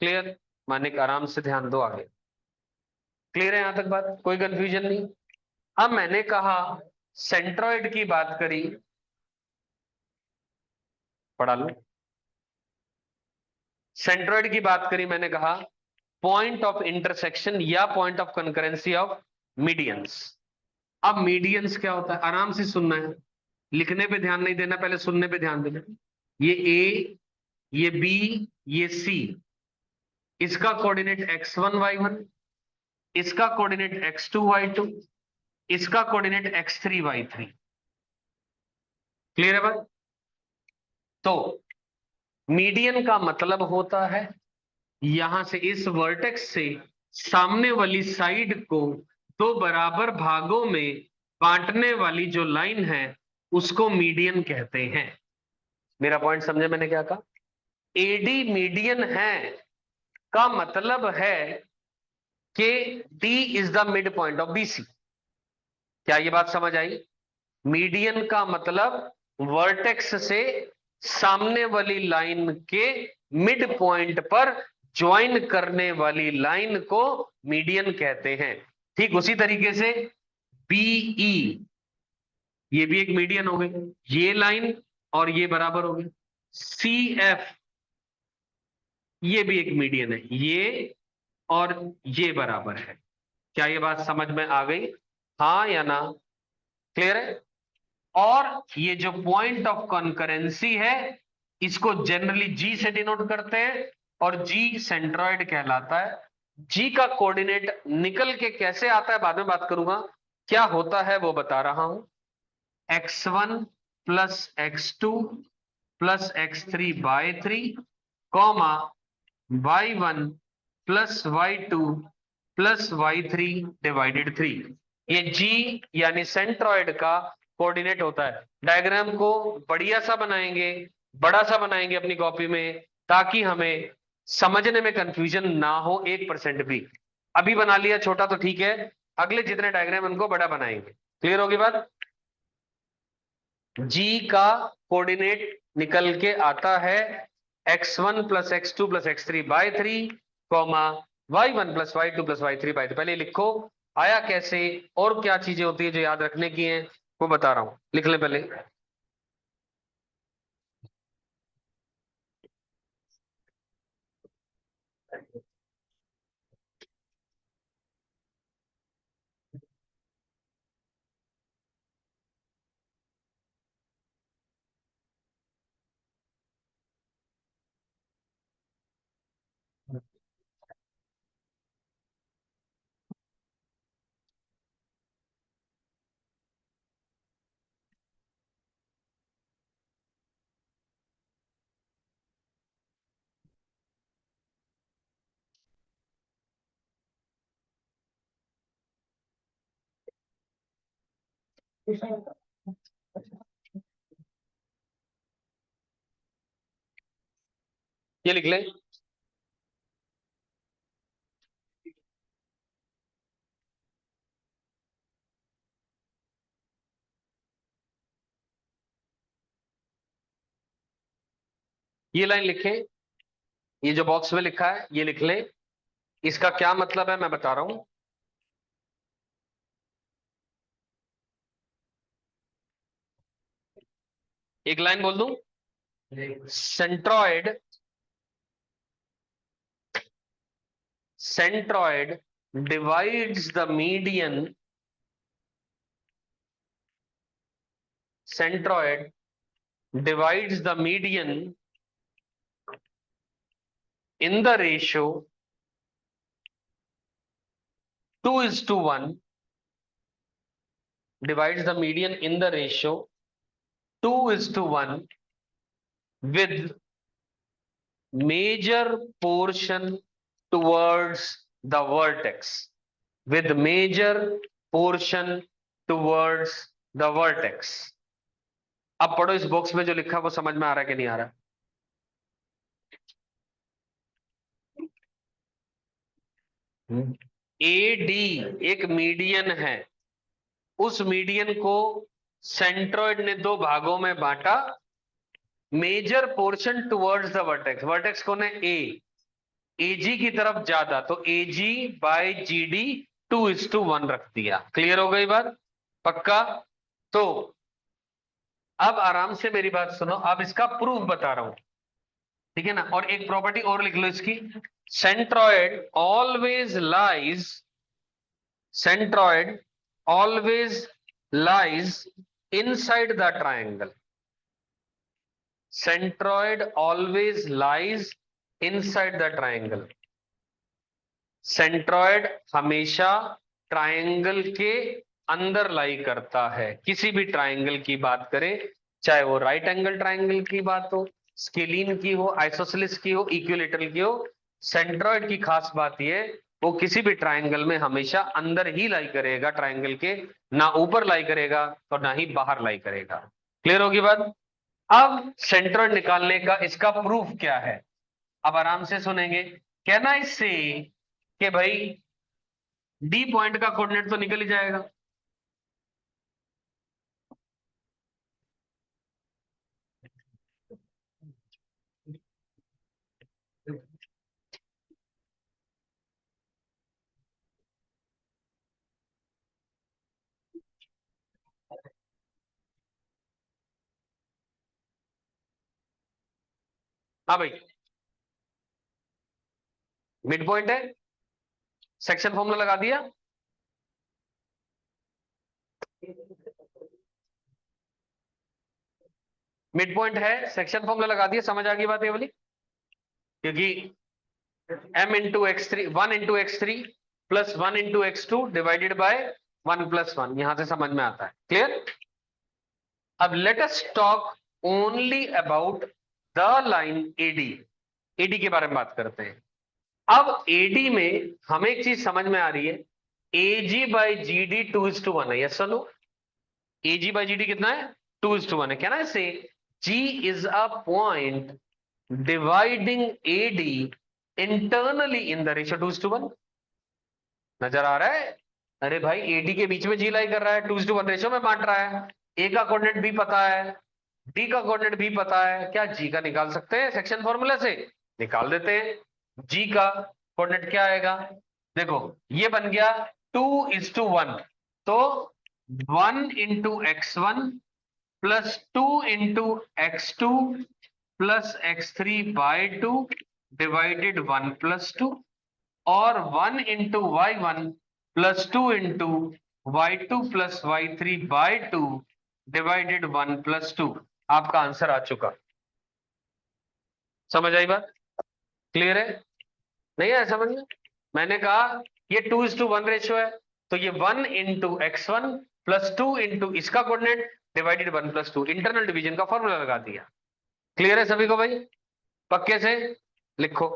क्लियर? मानिक आराम से ध्यान दो आगे। क्लियर है यहां तक बात? कोई कंफ्यूजन नहीं? अब मैंने कहा सेंट्रॉइड की बात करी, पढ़ा लो। सेंट्रॉइड की बात करी, मैंने कहा पॉइंट ऑफ इंटरसेक्शन या point of concurrency of medians. अब मीडियंस क्या होता है आराम से सुनना है, लिखने पे ध्यान नहीं देना, पहले सुनने पे ध्यान देना। ये ए, ये बी, ये सी, इसका कोऑर्डिनेट x1 y1, इसका कोऑर्डिनेट x2 y2, इसका कोऑर्डिनेट x3 y3। क्लियर है बात? तो मीडियन का मतलब होता है यहां से इस वर्टेक्स से सामने वाली साइड को दो बराबर भागों में बांटने वाली जो लाइन है उसको मीडियन कहते हैं। मेरा पॉइंट समझे मैंने क्या कहा? एडी मीडियन है का मतलब है कि D is the mid point of BC. क्या ये बात समझ आई? मीडियन का मतलब वर्टेक्स से सामने वाली लाइन के मिड पॉइंट पर ज्वाइन करने वाली लाइन को मीडियन कहते हैं। ठीक उसी तरीके से बीई, ये भी एक मीडियन हो गई, ये लाइन और ये बराबर हो गए। सी एफ, ये भी एक मीडियन है, ये और ये बराबर है। क्या ये बात समझ में आ गई? हाँ या ना? क्लियर है? और ये जो पॉइंट ऑफ कॉन्करेंसी है इसको जनरली जी से डिनोट करते हैं और जी सेंट्रॉइड कहलाता है। जी का कोऑर्डिनेट निकल के कैसे आता है बाद में बात करूंगा, क्या होता है वो बता रहा हूं। x1 plus x2 plus x3/3 comma y1 plus y2 plus y3/3। ये जी यानी सेंट्रॉइड का कोऑर्डिनेट होता है। डायग्राम को बढ़िया सा बनाएंगे, बड़ा सा बनाएंगे अपनी कॉपी में, ताकि हमें समझने में कंफ्यूजन ना हो 1% भी। अभी बना लिया छोटा तो ठीक है, अगले जितने डायग्राम उनको बड़ा बनाएंगे। क्लियर होगी बात? जी का कोऑर्डिनेट निकल के आता है x1 plus x2 plus x3/3 comma y1 plus y2 plus y3/3। पहले लिखो आया कैसे और क्या चीजें होती है जो याद रखने की हैं वो बता रहा हूं, लिख ले पहले। ये लिख ले। ये लाइन लिखें, ये जो बॉक्स में लिखा है ये लिख ले। इसका क्या मतलब है मैं बता रहा हूं। एक लाइन बोल दूं, centroid, centroid divides the median, centroid divides the median in the ratio 2:1, divides the median in the ratio 2:1 with major portion towards the vertex, with major portion towards the vertex। अब पढ़ो इस बॉक्स में जो लिखा है वो समझ में आ रहा है कि नहीं आ रहा? ए डी एक मीडियन है, उस मीडियन को सेंट्रॉइड ने दो भागों में बांटा, major portion towards the vertex, vertex कौन है ए, एजी की तरफ ज्यादा, तो एजी बाय जीडी 2:1 रख दिया। क्लियर हो गई बात? पक्का? तो अब आराम से मेरी बात सुनो, अब इसका प्रूफ बता रहा हूं, ठीक है ना। और एक प्रॉपर्टी और लिख लो इसकी, centroid always lies, centroid always lies inside the triangle, centroid always lies inside the triangle, centroid हमेशा ट्राइंगल के अंदर लाई करता है। किसी भी ट्राइंगल की बात करें, चाहे वो राइट एंगल ट्राइंगल की बात हो, स्केलीन की हो, आइसोसेलेस की हो, इक्विलेटरल की हो, सेंट्रॉइड की खास बात यह, वो किसी भी ट्राइंगल में हमेशा अंदर ही लाई करेगा ट्राइंगल के, ना ऊपर लाई करेगा और ना ही बाहर लाई करेगा। क्लियर होगी बात? अब सेंट्रॉइड निकालने का इसका प्रूफ क्या है, अब आराम से सुनेंगे। कहना इससे कि भाई डी पॉइंट का कोऑर्डिनेट तो निकल ही जाएगा, हाँ भाई, मिड पॉइंट है, सेक्शन फॉर्मूला लगा दिया, मिड पॉइंट है, सेक्शन फॉर्मूला लगा दिया, समझ आ गई बात ये वाली? क्योंकि m×x3 1 × x3 plus 1 × x2 divided by 1 + 1, यहां से समझ में आता है। क्लियर? अब let us talk only about the line AD, AD के बारे में बात करते हैं। अब एडी में हमें एक चीज समझ में आ रही है, एजी बाई जी डी 2:1 है, yes no? AG by G D कितना है? 2:1 है। कहना है से G is a point dividing AD internally in the ratio 2:1। नजर आ रहा है? अरे भाई एडी के बीच में जी लाई कर रहा है, 2:1 रेशियो में बांट रहा है, ए का कोऑर्डिनेट भी पता है, डी का कोऑर्डिनेट भी पता है, क्या जी का निकाल सकते हैं सेक्शन फॉर्मूला से? निकाल देते हैं। जी का कोऑर्डिनेट क्या आएगा, देखो ये बन गया 2:1, तो 1 × x1 plus 2 × x2 plus x3/2 divided 1 + 2, और 1 × y1 plus 2 × y2 plus y3/2 divided 1 + 2। आपका आंसर आ चुका। समझ आई बात? क्लियर है? नहीं है समझ में? मैंने कहा ये 2:1 रेशियो है, तो ये 1 × x1 प्लस 2 × इसका कोऑर्डिनेट डिवाइडेड 1 + 2, इंटरनल डिवीजन का फॉर्मूला लगा दिया। क्लियर है सभी को भाई? पक्के से लिखो।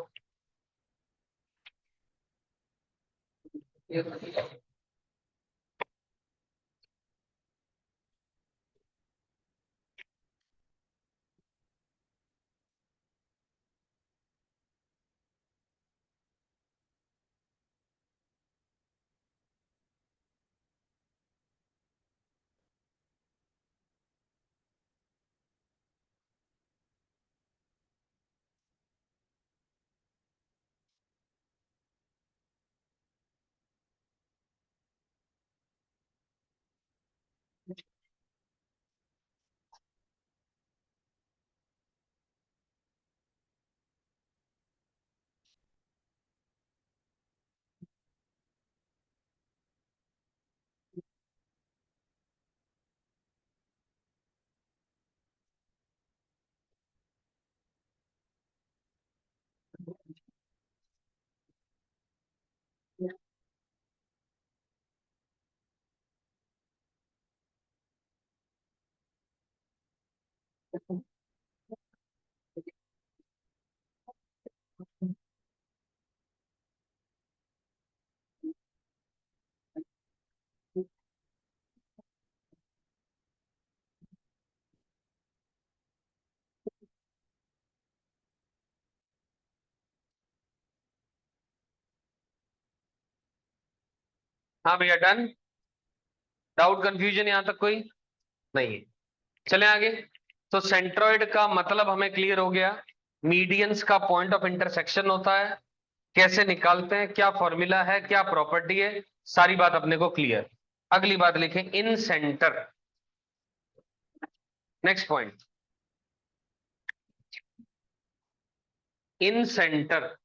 हाँ भैया डन। डाउट कंफ्यूजन यहां तक कोई? नहीं है। चले आगे। तो सेंट्रॉइड का मतलब हमें क्लियर हो गया। मीडियंस का पॉइंट ऑफ इंटरसेक्शन होता है, कैसे निकालते हैं, क्या फॉर्मूला है, क्या प्रॉपर्टी है, सारी बात अपने को क्लियर। अगली बात लिखें, incentre. Next point, incentre.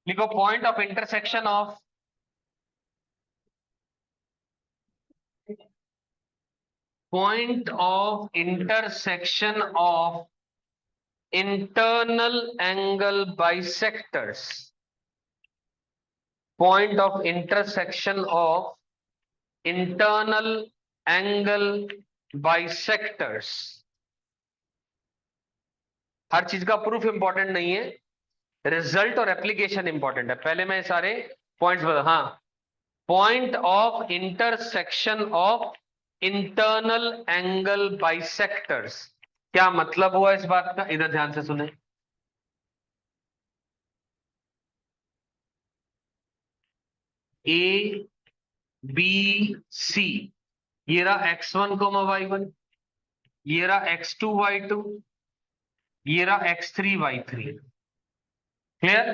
लिखो point of intersection of, point of intersection of internal angle bisectors. Point of intersection of internal angle bisectors. हर चीज का प्रूफ इंपॉर्टेंट नहीं है, रिजल्ट और एप्लीकेशन इंपॉर्टेंट है। पहले मैं सारे पॉइंट्स बता, हाँ। Point of intersection of internal angle bisectors, क्या मतलब हुआ इस बात का, इधर ध्यान से सुने। ए बी सी, ये रहा x1 y1, ये रहा x2 y2, ये रहा x3 y3। Clear.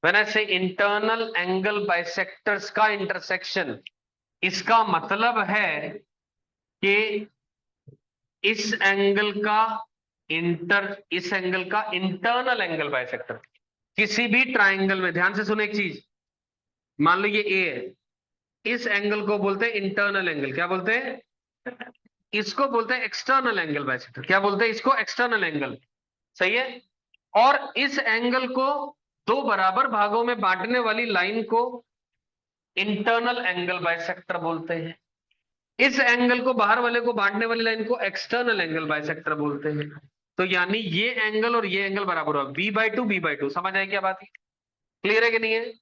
When I से इंटरनल एंगल बाइसेक्टर्स का इंटरसेक्शन, इसका मतलब है कि इस एंगल का इंटरनल एंगल बाइसेक्टर। किसी भी ट्राइंगल में ध्यान से सुने एक चीज, मान लो ये ए है, इस एंगल को बोलते हैं इंटरनल एंगल। क्या बोलते हैं? इसको बोलते हैं एक्सटर्नल एंगल बाइसेक्टर। क्या बोलते हैं इसको? External angle. सही है। और इस एंगल को दो बराबर भागों में बांटने वाली लाइन को इंटरनल एंगल बाइसेक्टर बोलते हैं। इस एंगल को, बाहर वाले को बांटने वाली लाइन को एक्सटर्नल एंगल बाइसेक्टर बोलते हैं। तो यानी ये एंगल और ये एंगल बराबर होगा, b/2 b/2। समझ आए क्या बात? क्लियर है कि नहीं है?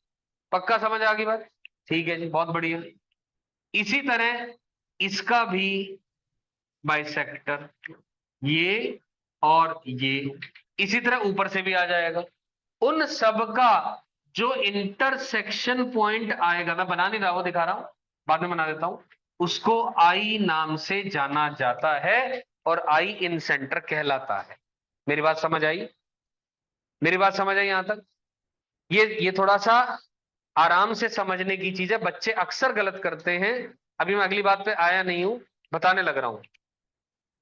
पक्का समझ आ गई बात? ठीक है जी, बहुत बढ़िया। इसी तरह इसका भी बाइसेक्टर, ये और ये, इसी तरह ऊपर से भी आ जाएगा। उन सब का जो इंटरसेक्शन पॉइंट आएगा, मैं बना नहीं रहा हूं, दिखा रहा हूं, बाद में बना देता हूं, उसको आई नाम से जाना जाता है और आई इन सेंटर कहलाता है। मेरी बात समझ आई? मेरी बात समझ आई यहां तक? ये थोड़ा सा आराम से समझने की चीज है, बच्चे अक्सर गलत करते हैं। अभी मैं अगली बात पे आया नहीं हूं, बताने लग रहा हूं।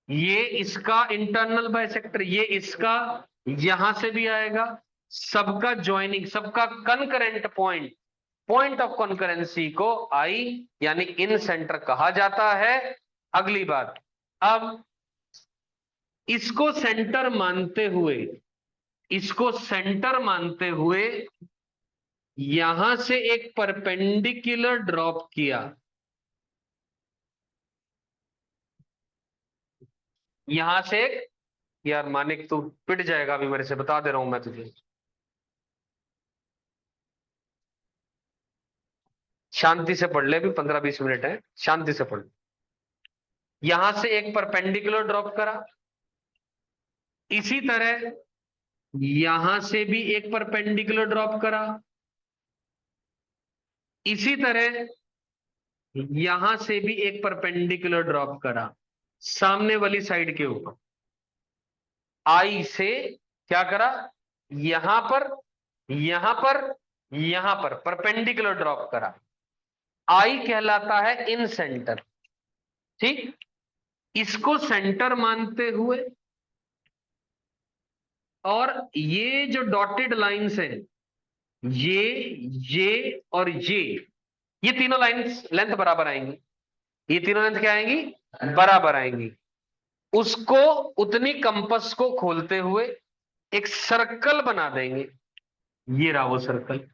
ये इसका इंटरनल बाइसेक्टर, ये इसका, यहां से भी आएगा। सबका ज्वाइनिंग, सबका concurrent point, point of concurrency को आई यानी इन सेंटर कहा जाता है। अगली बात, अब इसको सेंटर मानते हुए, इसको सेंटर मानते हुए यहां से एक परपेंडिकुलर ड्रॉप किया, यहां से एक, यार मानिक तू पिट जाएगा अभी मेरे से, बता दे रहा हूं मैं तुझे, शांति से पढ़ ले, अभी 15-20 मिनट है, शांति से पढ़। यहां से एक परपेंडिकुलर ड्रॉप करा, इसी तरह यहां से भी एक परपेंडिकुलर ड्रॉप करा, इसी तरह यहां से भी एक परपेंडिकुलर ड्रॉप करा, सामने वाली साइड के ऊपर। आई से क्या करा? यहां पर, यहां पर, यहां पर परपेंडिकुलर ड्रॉप करा। आई कहलाता है इन सेंटर। ठीक। इसको सेंटर मानते हुए, और ये जो डॉटेड लाइंस है, ये और ये तीनों लाइंस लेंथ बराबर आएंगी। ये तीनों लेंथ क्या आएंगी? बराबर आएंगी। उसको, उतनी कंपस को खोलते हुए एक सर्कल बना देंगे। ये रहा वो सर्कल।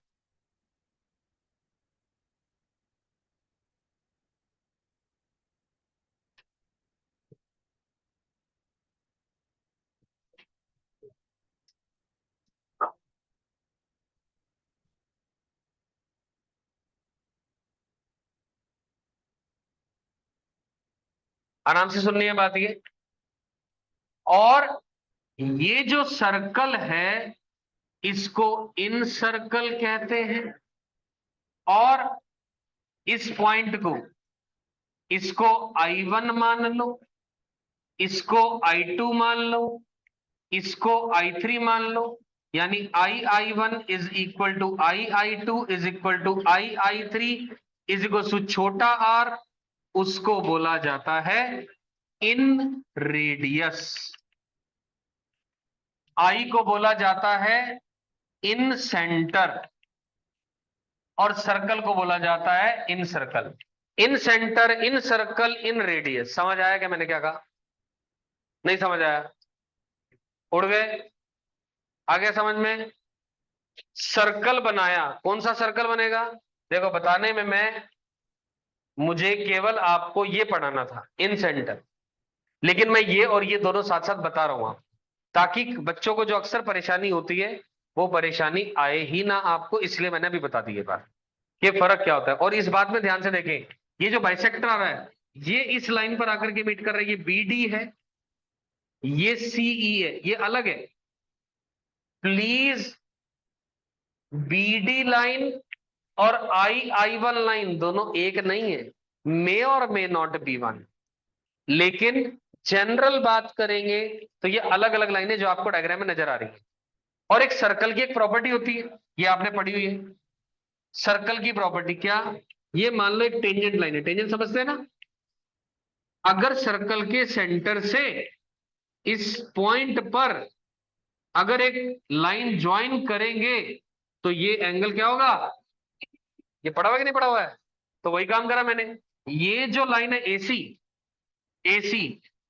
आराम से सुननी है बात ये। और ये जो सर्कल है, इसको इन सर्कल कहते हैं। और इस पॉइंट को, इसको I1 मान लो, इसको I2 मान लो, इसको I3 मान लो। यानी I1 is equal to I2 is equal to I3 is equal to छोटा r, उसको बोला जाता है इन रेडियस। I को बोला जाता है इन सेंटर, और सर्कल को बोला जाता है incircle. Incentre, incircle, inradius. समझ आया क्या मैंने क्या कहा? नहीं समझ आया? उड़ गए? आ गया समझ में? सर्कल बनाया, कौन सा सर्कल बनेगा? देखो बताने में मुझे केवल आपको ये पढ़ाना था इन सेंटर, लेकिन मैं ये और ये दोनों साथ साथ बता रहा हूं आपको, ताकि बच्चों को जो अक्सर परेशानी होती है वो परेशानी आए ही ना आपको। इसलिए मैंने अभी बता दी ये बात कि फर्क क्या होता है। और इस बात में ध्यान से देखें, ये जो बाइसेक्टर आ रहा है ये इस लाइन पर आकर के मीट कर रहा है, ये BD है, ये CE है, ये अलग है। प्लीज BD लाइन और I1 लाइन दोनों एक नहीं है, मे और मे नॉट बी वन। लेकिन जनरल बात करेंगे तो ये अलग अलग लाइनें जो आपको डायग्राम में नजर आ रही है। और एक सर्कल की एक प्रॉपर्टी होती है, ये आपने पढ़ी हुई है। सर्कल की प्रॉपर्टी क्या? ये मान लो एक टेंजेंट लाइन है, टेंजेंट समझते हैं ना? अगर सर्कल के सेंटर से इस पॉइंट पर अगर एक लाइन ज्वाइन करेंगे तो ये एंगल क्या होगा? ये पढ़ा हुआ है कि नहीं पढ़ा हुआ है? तो वही काम करा मैंने। ये जो लाइन है AC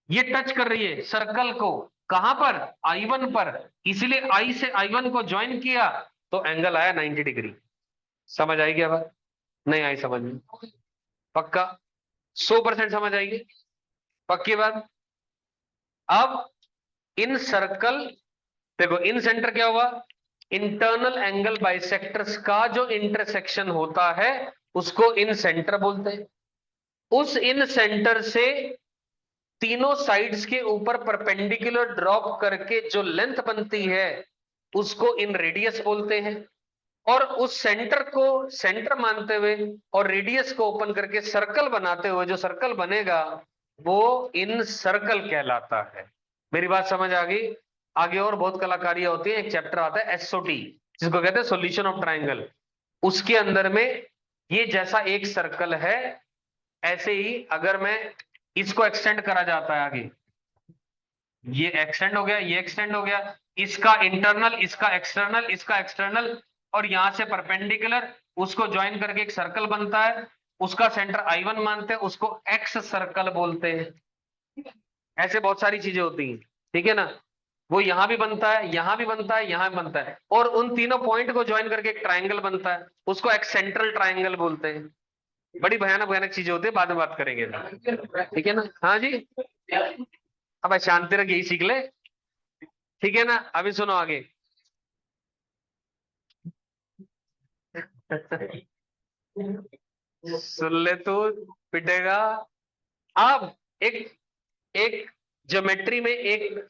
ये टच कर रही है सर्कल को, कहां पर? I1 पर। इसलिए I से I1 को ज्वाइन किया तो एंगल आया 90 डिग्री। समझ आई क्या बात? नहीं आई समझ में? पक्का? 100% समझ आएगी? पक्की बात? अब इन सर्कल, देखो इन सेंटर क्या हुआ? इंटरनल एंगल बाइसेक्टर्स का जो इंटरसेक्शन होता है उसको इन सेंटर बोलते हैं। उस इन सेंटर से तीनों साइड्स के ऊपर परपेंडिकुलर ड्रॉप करके जो लेंथ बनती है उसको इन रेडियस बोलते हैं। और उस सेंटर को सेंटर मानते हुए और रेडियस को ओपन करके सर्कल बनाते हुए जो सर्कल बनेगा वो इन सर्कल कहलाता है। मेरी बात समझ आ गई? आगे और बहुत कलाकारियां होती है। एक चैप्टर आता है SOT जिसको कहते हैं सॉल्यूशन ऑफ ट्राइंगल। उसके अंदर में ये जैसा एक सर्कल है, ऐसे ही अगर मैं इसको एक्सटेंड करा जाता है आगे, ये एक्सटेंड हो गया, ये एक्सटेंड हो गया, इसका इंटरनल, इसका एक्सटर्नल, इसका एक्सटर्नल, और यहां से परपेंडिकुलर उसको ज्वाइन करके एक सर्कल बनता है। उसका सेंटर I1 मानते हैं, उसको एक्स सर्कल बोलते हैं। ऐसे बहुत सारी चीजें होती हैं, ठीक है ना? वो यहां भी बनता है, यहां भी बनता है, यहां भी बनता है, और उन तीनों पॉइंट को ज्वाइन करके एक ट्राइंगल बनता है, उसको एक सेंट्रल ट्राइंगल बोलते हैं। बड़ी भयानक भयानक चीजें होती है, बाद में बात करेंगे, ठीक है ना? हाँ जी। अब शांति रख, यही सीख ले, ठीक है ना? अभी सुनो आगे। सुन ले तू, पिटेगा। अब एक एक ज्योमेट्री में एक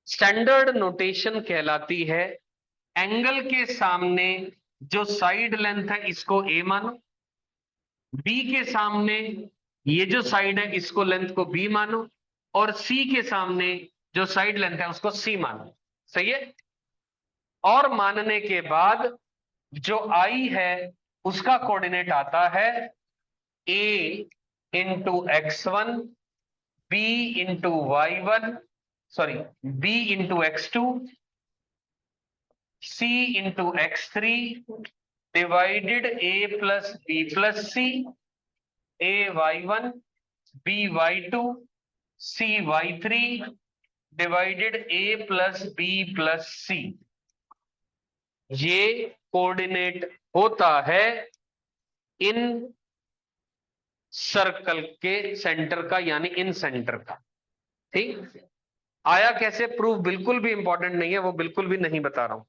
स्टैंडर्ड नोटेशन कहलाती है, एंगल के सामने जो साइड लेंथ है इसको A मानो, B के सामने ये जो साइड है इसको लेंथ को B मानो, और C के सामने जो साइड लेंथ है उसको C मानो। सही है? और मानने के बाद जो I है उसका कोऑर्डिनेट आता है A into X1, B into Y1, sorry, B into X2, C into X3 divided A plus B plus C, A Y1, B Y2, C Y3 divided A plus B plus C। ये कोऑर्डिनेट होता है इन सर्कल के सेंटर का, यानी इन सेंटर का। ठीक? आया कैसे प्रूफ बिल्कुल भी इंपॉर्टेंट नहीं है, वो बिल्कुल भी नहीं बता रहा हूं।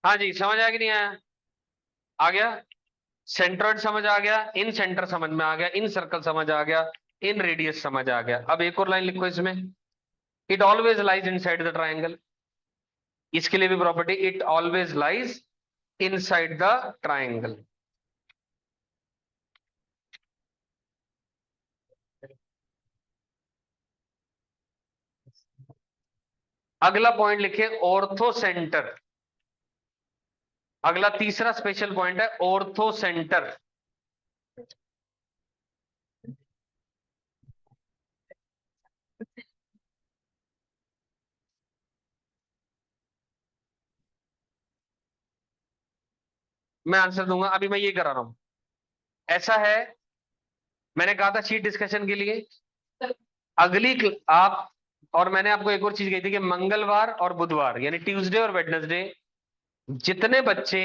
हाँ जी, समझ आया कि नहीं आया? आ गया। सेंट्रोइड समझ आ गया, इन सेंटर समझ में आ गया, इन सर्कल समझ आ गया, इन रेडियस समझ आ गया। अब एक और लाइन लिखो इसमें, it always lies inside the triangle. इसके लिए भी property, it always lies inside the triangle. अगला पॉइंट लिखे, ऑर्थो सेंटर। अगला तीसरा स्पेशल पॉइंट है ऑर्थो सेंटर। मैं आंसर दूंगा, अभी मैं ये करा रहा हूं। ऐसा है, मैंने कहा था शीट डिस्कशन के लिए आप, और मैंने आपको एक और चीज कही थी कि मंगलवार और बुधवार यानी ट्यूसडे और वेडनेसडे जितने बच्चे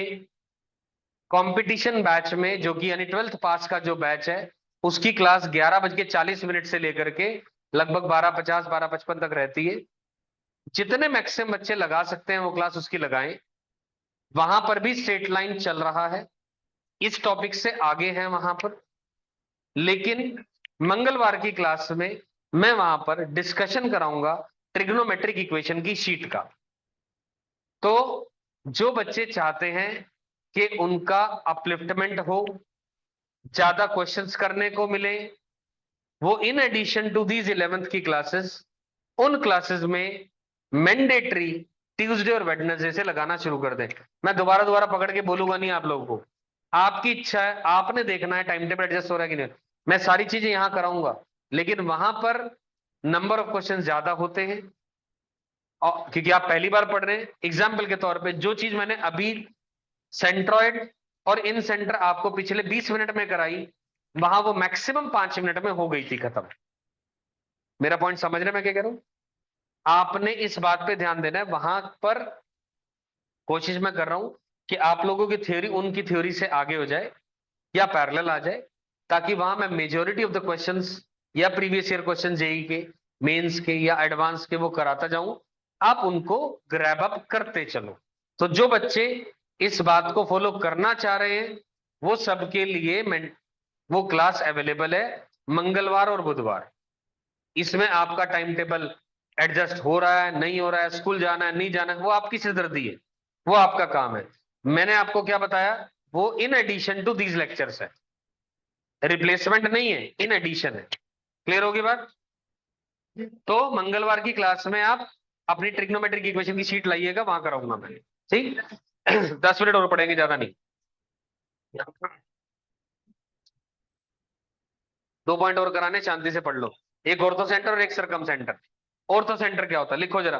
कंपटीशन बैच में, जो कि यानी 12th पास का जो बैच है, उसकी क्लास 11:40 से लेकर के लगभग 12:50 12:55 तक रहती है। जितने मैक्सिमम बच्चे लगा सकते हैं वो क्लास उसकी लगाएं। वहां पर भी स्ट्रेट लाइन चल रहा है, इस टॉपिक से आगे है वहां पर। लेकिन मंगलवार की क्लास में मैं वहां पर डिस्कशन कराऊंगा ट्रिग्नोमेट्रिक इक्वेशन की शीट का। तो जो बच्चे चाहते हैं कि उनका अपलिफ्टमेंट हो, ज्यादा क्वेश्चंस करने को मिले, वो in addition to these 11th की क्लासेस, उन क्लासेस में मैंडेटरी ट्यूसडे और वेडनेसडे से लगाना शुरू कर दें। मैं दोबारा दोबारा पकड़ के बोलूंगा नहीं आप लोगों को, आपकी इच्छा है, आपने देखना है टाइम टेबल एडजस्ट हो रहा है कि नहीं। मैं सारी चीजें यहां कराऊंगा, लेकिन वहां पर नंबर ऑफ क्वेश्चन ज्यादा होते हैं, और क्योंकि आप पहली बार पढ़ रहे हैं। एग्जाम्पल के तौर पे जो चीज मैंने अभी सेंट्रॉइड और इन सेंटर आपको पिछले 20 मिनट में कराई, वहां वो मैक्सिमम 5 मिनट में हो गई थी खत्म। मेरा पॉइंट समझ रहे मैं क्या कह रहा हूं? आपने इस बात पे ध्यान देना है, वहां पर कोशिश मैं कर रहा हूं कि आप लोगों की थ्योरी उनकी थ्योरी से आगे हो जाए या पैरेलल आ जाए, ताकि वहां मैं मेजोरिटी ऑफ द क्वेश्चंस या प्रीवियस ईयर क्वेश्चन जेई के, मेंस के या एडवांस के वो कराता जाऊं, आप उनको ग्रैब अप करते चलो। तो जो बच्चे इस बात को फॉलो करना चाह रहे हैं वो सबके लिए वो क्लास अवेलेबल है मंगलवार और बुधवार। इसमें आपका टाइम टेबल एडजस्ट हो रहा है नहीं हो रहा है, स्कूल जाना है नहीं जाना है, वो आपकी सिरदर्दी है, वो आपका काम है। मैंने आपको क्या बताया, वो in addition to these lectures है, रिप्लेसमेंट नहीं है, इन एडिशन है। क्लियर होगी बात? तो मंगलवार की क्लास में आप अपनी ट्रिग्नोमेट्रिक इक्वेशन की शीट लाइएगा, वहां कराऊंगा मैं। ठीक। 10 मिनट और पढ़ेंगे, ज्यादा नहीं। 2 पॉइंट और कराने, शांति से पढ़ लो। एक ऑर्थो सेंटर और एक सरकम सेंटर। ऑर्थो सेंटर क्या होता है लिखो जरा,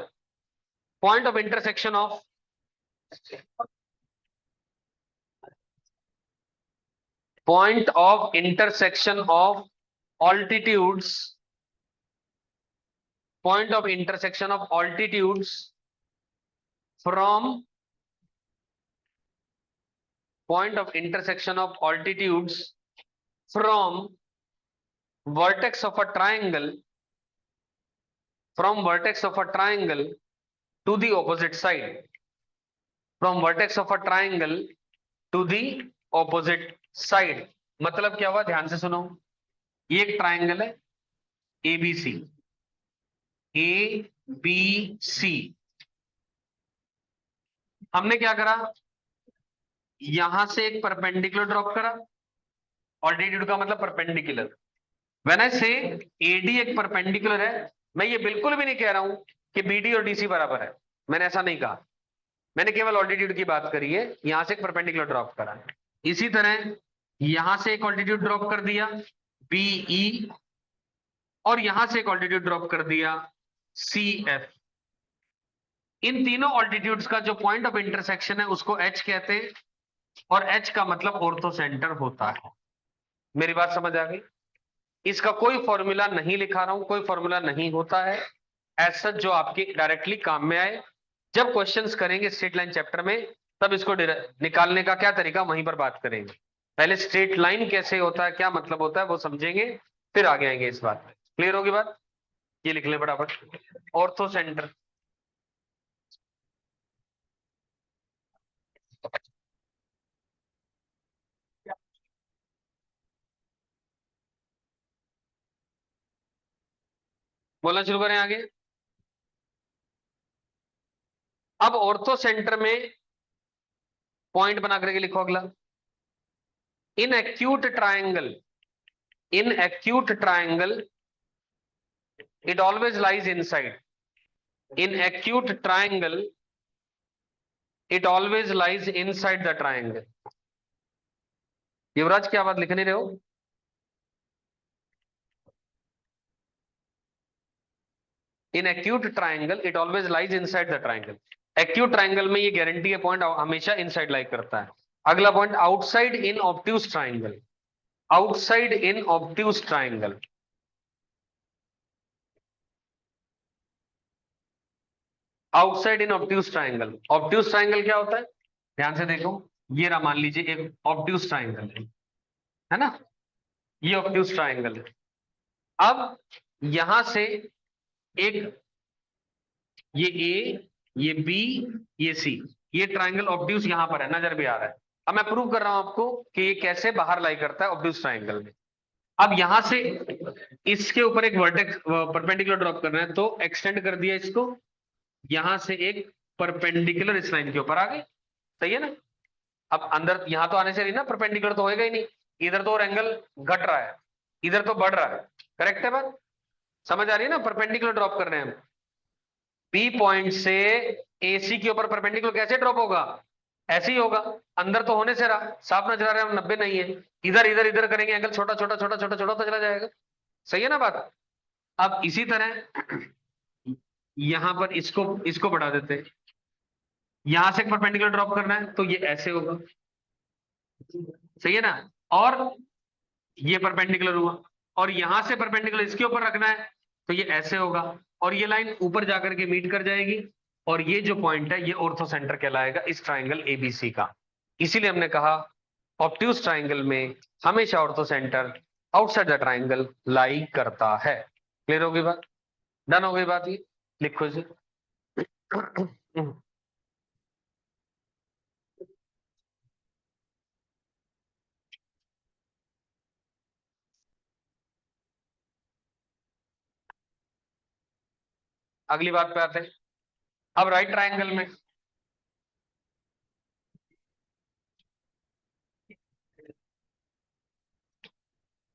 point of intersection of, point of intersection of altitudes, point of intersection of altitudes from, point of intersection of altitudes from vertex of a triangle, from vertex of a triangle to the opposite side, from vertex of a triangle to the opposite side। मतलब क्या हुआ, ध्यान से सुनो। ये एक ट्राइंगल है एबीसी, ए बी सी। हमने क्या करा, यहां से एक परपेंडिकुलर ड्रॉप करा, ऑल्टीट्यूड का मतलब परपेंडिकुलर। व्हेन आई से एडी एक परपेंडिकुलर है, मैं ये बिल्कुल भी नहीं कह रहा हूं कि बीडी और डीसी बराबर है, मैंने ऐसा नहीं कहा। मैंने केवल ऑल्टीट्यूड की बात करी है, यहां से एक परपेंडिकुलर ड्रॉप करा है। इसी तरह यहां से एक ऑल्टीट्यूड ड्रॉप कर दिया बीई, और यहां से एक ऑल्टीट्यूड ड्रॉप कर दिया सी एफ। इन तीनों ऑल्टीट्यूड्स का जो पॉइंट ऑफ इंटरसेक्शन है उसको एच कहते हैं, और एच का मतलब ऑर्थो सेंटर होता है। मेरी बात समझ आ गई? इसका कोई फॉर्मूला नहीं लिखा रहा हूं, कोई फॉर्मूला नहीं होता है ऐसा जो आपके डायरेक्टली काम में आए। जब क्वेश्चंस करेंगे स्ट्रेट लाइन चैप्टर में, तब इसको निकालने का क्या तरीका वहीं पर बात करेंगे। पहले स्ट्रेट लाइन कैसे होता है, क्या मतलब होता है, वो समझेंगे, फिर आगे आएंगे इस बात पे। क्लियर होगी बात? ये लिख लें फटाफट, ऑर्थो सेंटर। बोलना शुरू करें आगे। अब ऑर्थो सेंटर में पॉइंट बना करके लिखो अगला। In acute triangle, in acute triangle it always lies inside. In acute triangle it always lies inside the triangle. युवराज क्या बात लिख नहीं रहे हो? In acute triangle it always lies inside the triangle. Acute triangle में ये गारंटी है पॉइंट हमेशा इनसाइड लाई करता है। अगला point outside in obtuse triangle, outside in obtuse triangle, outside in obtuse triangle. Obtuse triangle क्या होता है, ध्यान से देखो, ये रहा मान लीजिए एक ऑब्ट्यूज ट्राइंगल है ना, ये ऑब्ट्यूज ट्राइंगल है। अब यहां से एक, ये ए, ये बी, ये सी, ये ट्राइंगल ऑब्ट्यूज यहां पर है, नजर भी आ रहा है। अब मैं प्रूव कर रहा हूं आपको कि ये कैसे बाहर लाई करता है ऑब्ट्यूज ट्राइंगल में। अब यहां से इसके ऊपर एक वर्टेक्स परपेंडिकुलर ड्रॉप करना है, तो एक्सटेंड कर दिया इसको, यहां से एक परपेंडिकुलर इस लाइन के ऊपर आ गई, सही है ना। अब अंदर यहां तो आने से नहीं ना, परपेंडिकुलर तो होएगा ही नहीं, इधर तो और एंगल घट रहा है, इधर तो बढ़ रहा है, करेक्ट है बात, समझ आ रही है ना। परपेंडिकुलर ड्रॉप कर रहे हैं हम, बी पॉइंट से एसी के ऊपर परपेंडिकुलर कैसे ड्रॉप होगा, ऐसे ही होगा। अंदर तो होने से रहा साफ नजर आ रहा है 90 नहीं है, इधर इधर इधर करेंगे एंगल छोटा छोटा छोटा छोटा छोटा होता चला जाएगा, सही है ना बात। अब इसी तरह यहां पर इसको इसको बढ़ा देते हैं, यहां से परपेंडिकुलर ड्रॉप करना है तो ये ऐसे होगा, सही है ना। और ये परपेंडिकुलर हुआ, और यहां से परपेंडिकुलर इसके ऊपर रखना है तो ये ऐसे होगा, और ये लाइन ऊपर जाकर के मीट कर जाएगी, और ये जो पॉइंट है ये ऑर्थो सेंटर कहलाएगा इस ट्राइंगल एबीसी का। इसीलिए हमने कहा ऑब्ट्यूज ट्राइंगल में हमेशा orthocentre outside the triangle lie करता है। क्लियर हो गई बात, डन हो गई बात, ये लिखो इसे। अगली बात पे आते हैं। अब राइट ट्राइंगल में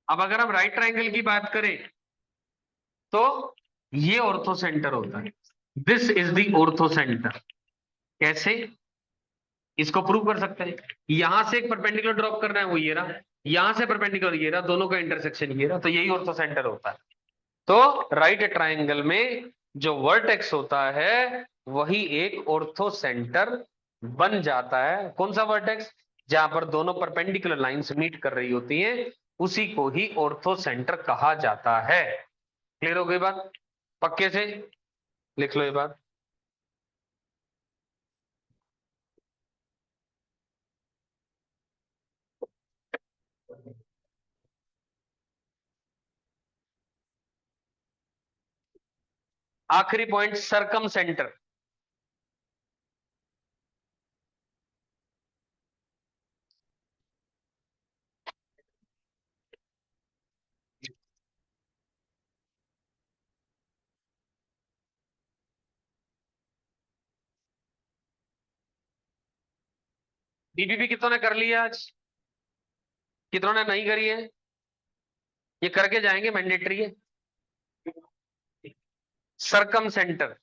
अब अगर हम राइट ट्राइंगल की बात करें तो ये ऑर्थो सेंटर होता है, this is the ortho centre. कैसे इसको प्रूव कर सकते हैं, यहां से एक परपेंडिकुलर ड्रॉप करना है वो ये रहा, यहां से परपेंडिकुलर ये रहा, दोनों का इंटरसेक्शन ये रहा, तो यही ऑर्थो सेंटर होता है। तो राइट ट्राइंगल में जो वर्टेक्स होता है वही एक ऑर्थो सेंटर बन जाता है। कौन सा वर्टेक्स, जहां पर दोनों परपेंडिकुलर लाइंस मीट कर रही होती हैं, उसी को ही ऑर्थो सेंटर कहा जाता है। क्लियर हो गई बात, पक्के से लिख लो ये बात। आखिरी पॉइंट सरकम सेंटर, बीबीबी कितनों ने कर लिया आज, कितनों ने नहीं करी है, ये करके जाएंगे, मैंडेटरी है। सरकम सेंटर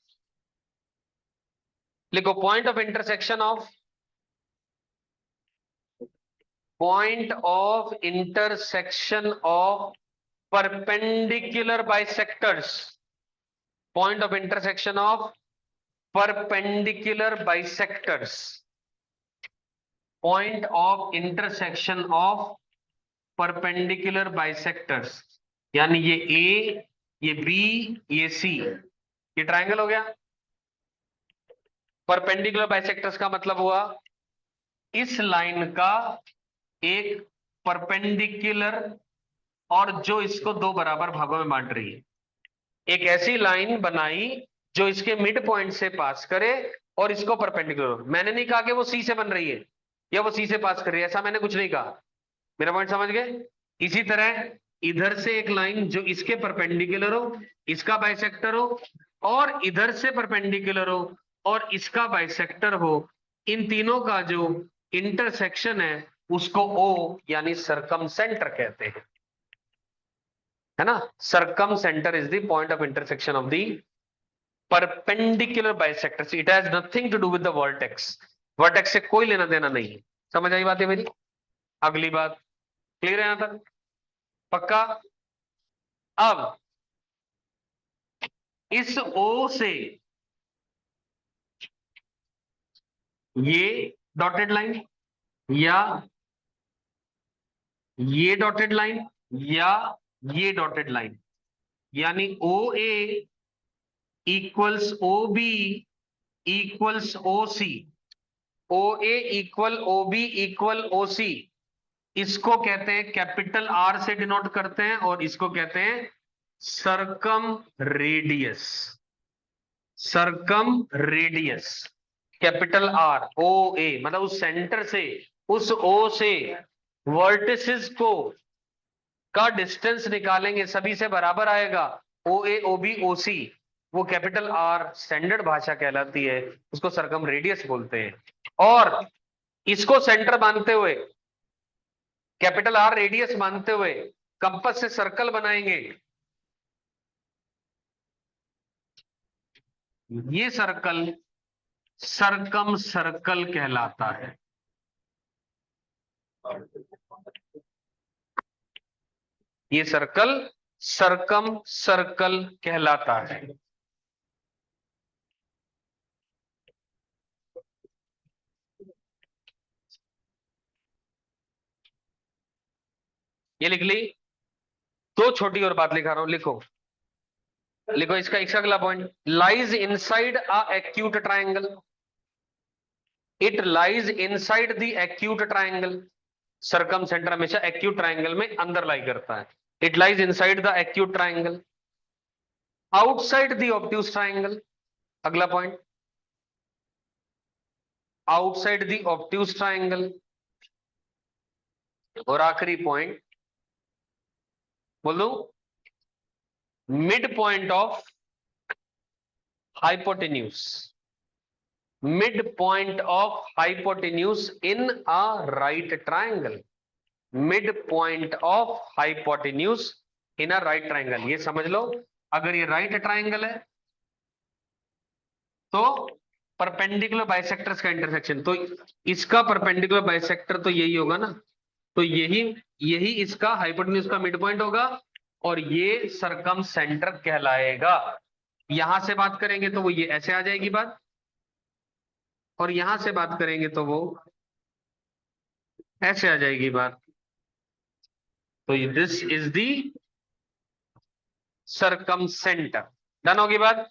लिखो, point of intersection of, point of intersection of perpendicular bisectors, point of intersection of perpendicular bisectors, point of intersection of perpendicular bisectors, यानी ये ए, ये बी, ये सी, ये ट्राइंगल हो गया। परपेंडिकुलर बाइसेक्टर्स का मतलब हुआ इस लाइन का एक परपेंडिकुलर, और जो इसको दो बराबर भागों में बांट रही है, एक ऐसी लाइन बनाई जो इसके मिड पॉइंट से पास करे और इसको परपेंडिकुलर। मैंने नहीं कहा कि वो सी से बन रही है या वो सी से पास कर रही है, ऐसा मैंने कुछ नहीं कहा, मेरा पॉइंट समझ गए। इसी तरह इधर से एक लाइन जो इसके परपेंडिकुलर हो, इसका बाइसेक्टर हो, और इधर से परपेंडिकुलर हो और इसका बाइसेक्टर हो, इन तीनों का जो इंटरसेक्शन है उसको ओ यानी सर्कमसेंटर कहते हैं, है ना। Circumcentre is the point of intersection of the perpendicular bisectors. It has nothing to do with the vertex, vertex से कोई लेना देना नहीं है। समझ आई बात है मेरी? अगली बात क्लियर है यहां तक? पक्का? अब इस ओ से ये डॉटेड लाइन या ये डॉटेड लाइन या ये डॉटेड लाइन, यानी O A equals O B equals O C, O A equal O B equal O C, इसको कहते हैं कैपिटल आर से डिनोट करते हैं और इसको कहते हैं circumradius. Circumradius capital R O A, मतलब उस सेंटर से, उस ओ से वर्टिसेस को का डिस्टेंस निकालेंगे, सभी से बराबर आएगा, ओ ए ओ बी ओ सी, वो कैपिटल आर स्टैंडर्ड भाषा कहलाती है, उसको सरकम रेडियस बोलते हैं। और इसको सेंटर मानते हुए, कैपिटल आर रेडियस मानते हुए कंपास से सर्कल बनाएंगे, ये सर्कल सरकम सर्कल कहलाता है। ये सर्कल सरकम सर्कल कहलाता है। ये लिख ली। दो छोटी और बात लिखा रहा हूं, लिखो लिखो इसका एक अगला point, lies inside a acute triangle. It lies inside the acute triangle. Circumcentre हमेशा एक्यूट ट्रायंगल में अंदर लाई करता है। It lies inside the acute triangle outside the obtuse triangle. अगला point, outside the obtuse triangle. और आखिरी पॉइंट बोल दो, midpoint of hypotenuse. Midpoint of hypotenuse in a right triangle. Midpoint of hypotenuse in a right triangle. ये समझ लो, अगर ये राइट ट्रायंगल है तो परपेंडिकुलर बाइसेक्टर्स का इंटरसेक्शन, तो इसका परपेंडिकुलर बाइसेक्टर तो यही होगा ना, तो यही यही इसका हाइपोटेन्यूज का मिड पॉइंट होगा और ये सरकम सेंटर कहलाएगा। यहां से बात करेंगे तो वो ये ऐसे आ जाएगी बात, और यहां से बात करेंगे तो वो ऐसे आ जाएगी बात। तो this is the circumcentre. Done होगी बात?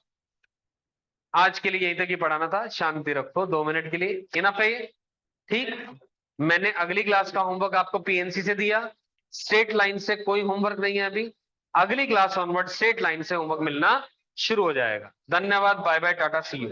आज के लिए यहीं तक ही पढ़ाना था, शांति रखो 2 मिनट के लिए, इनफ है ये? ठीक। मैंने अगली क्लास का होमवर्क आपको पीएनसी से दिया, स्ट्रेट लाइन से कोई होमवर्क नहीं है अभी, अगली क्लास ऑनवर्ड स्ट्रेट लाइन से होमवर्क मिलना शुरू हो जाएगा। धन्यवाद, बाय बाय, टाटा, सी यू।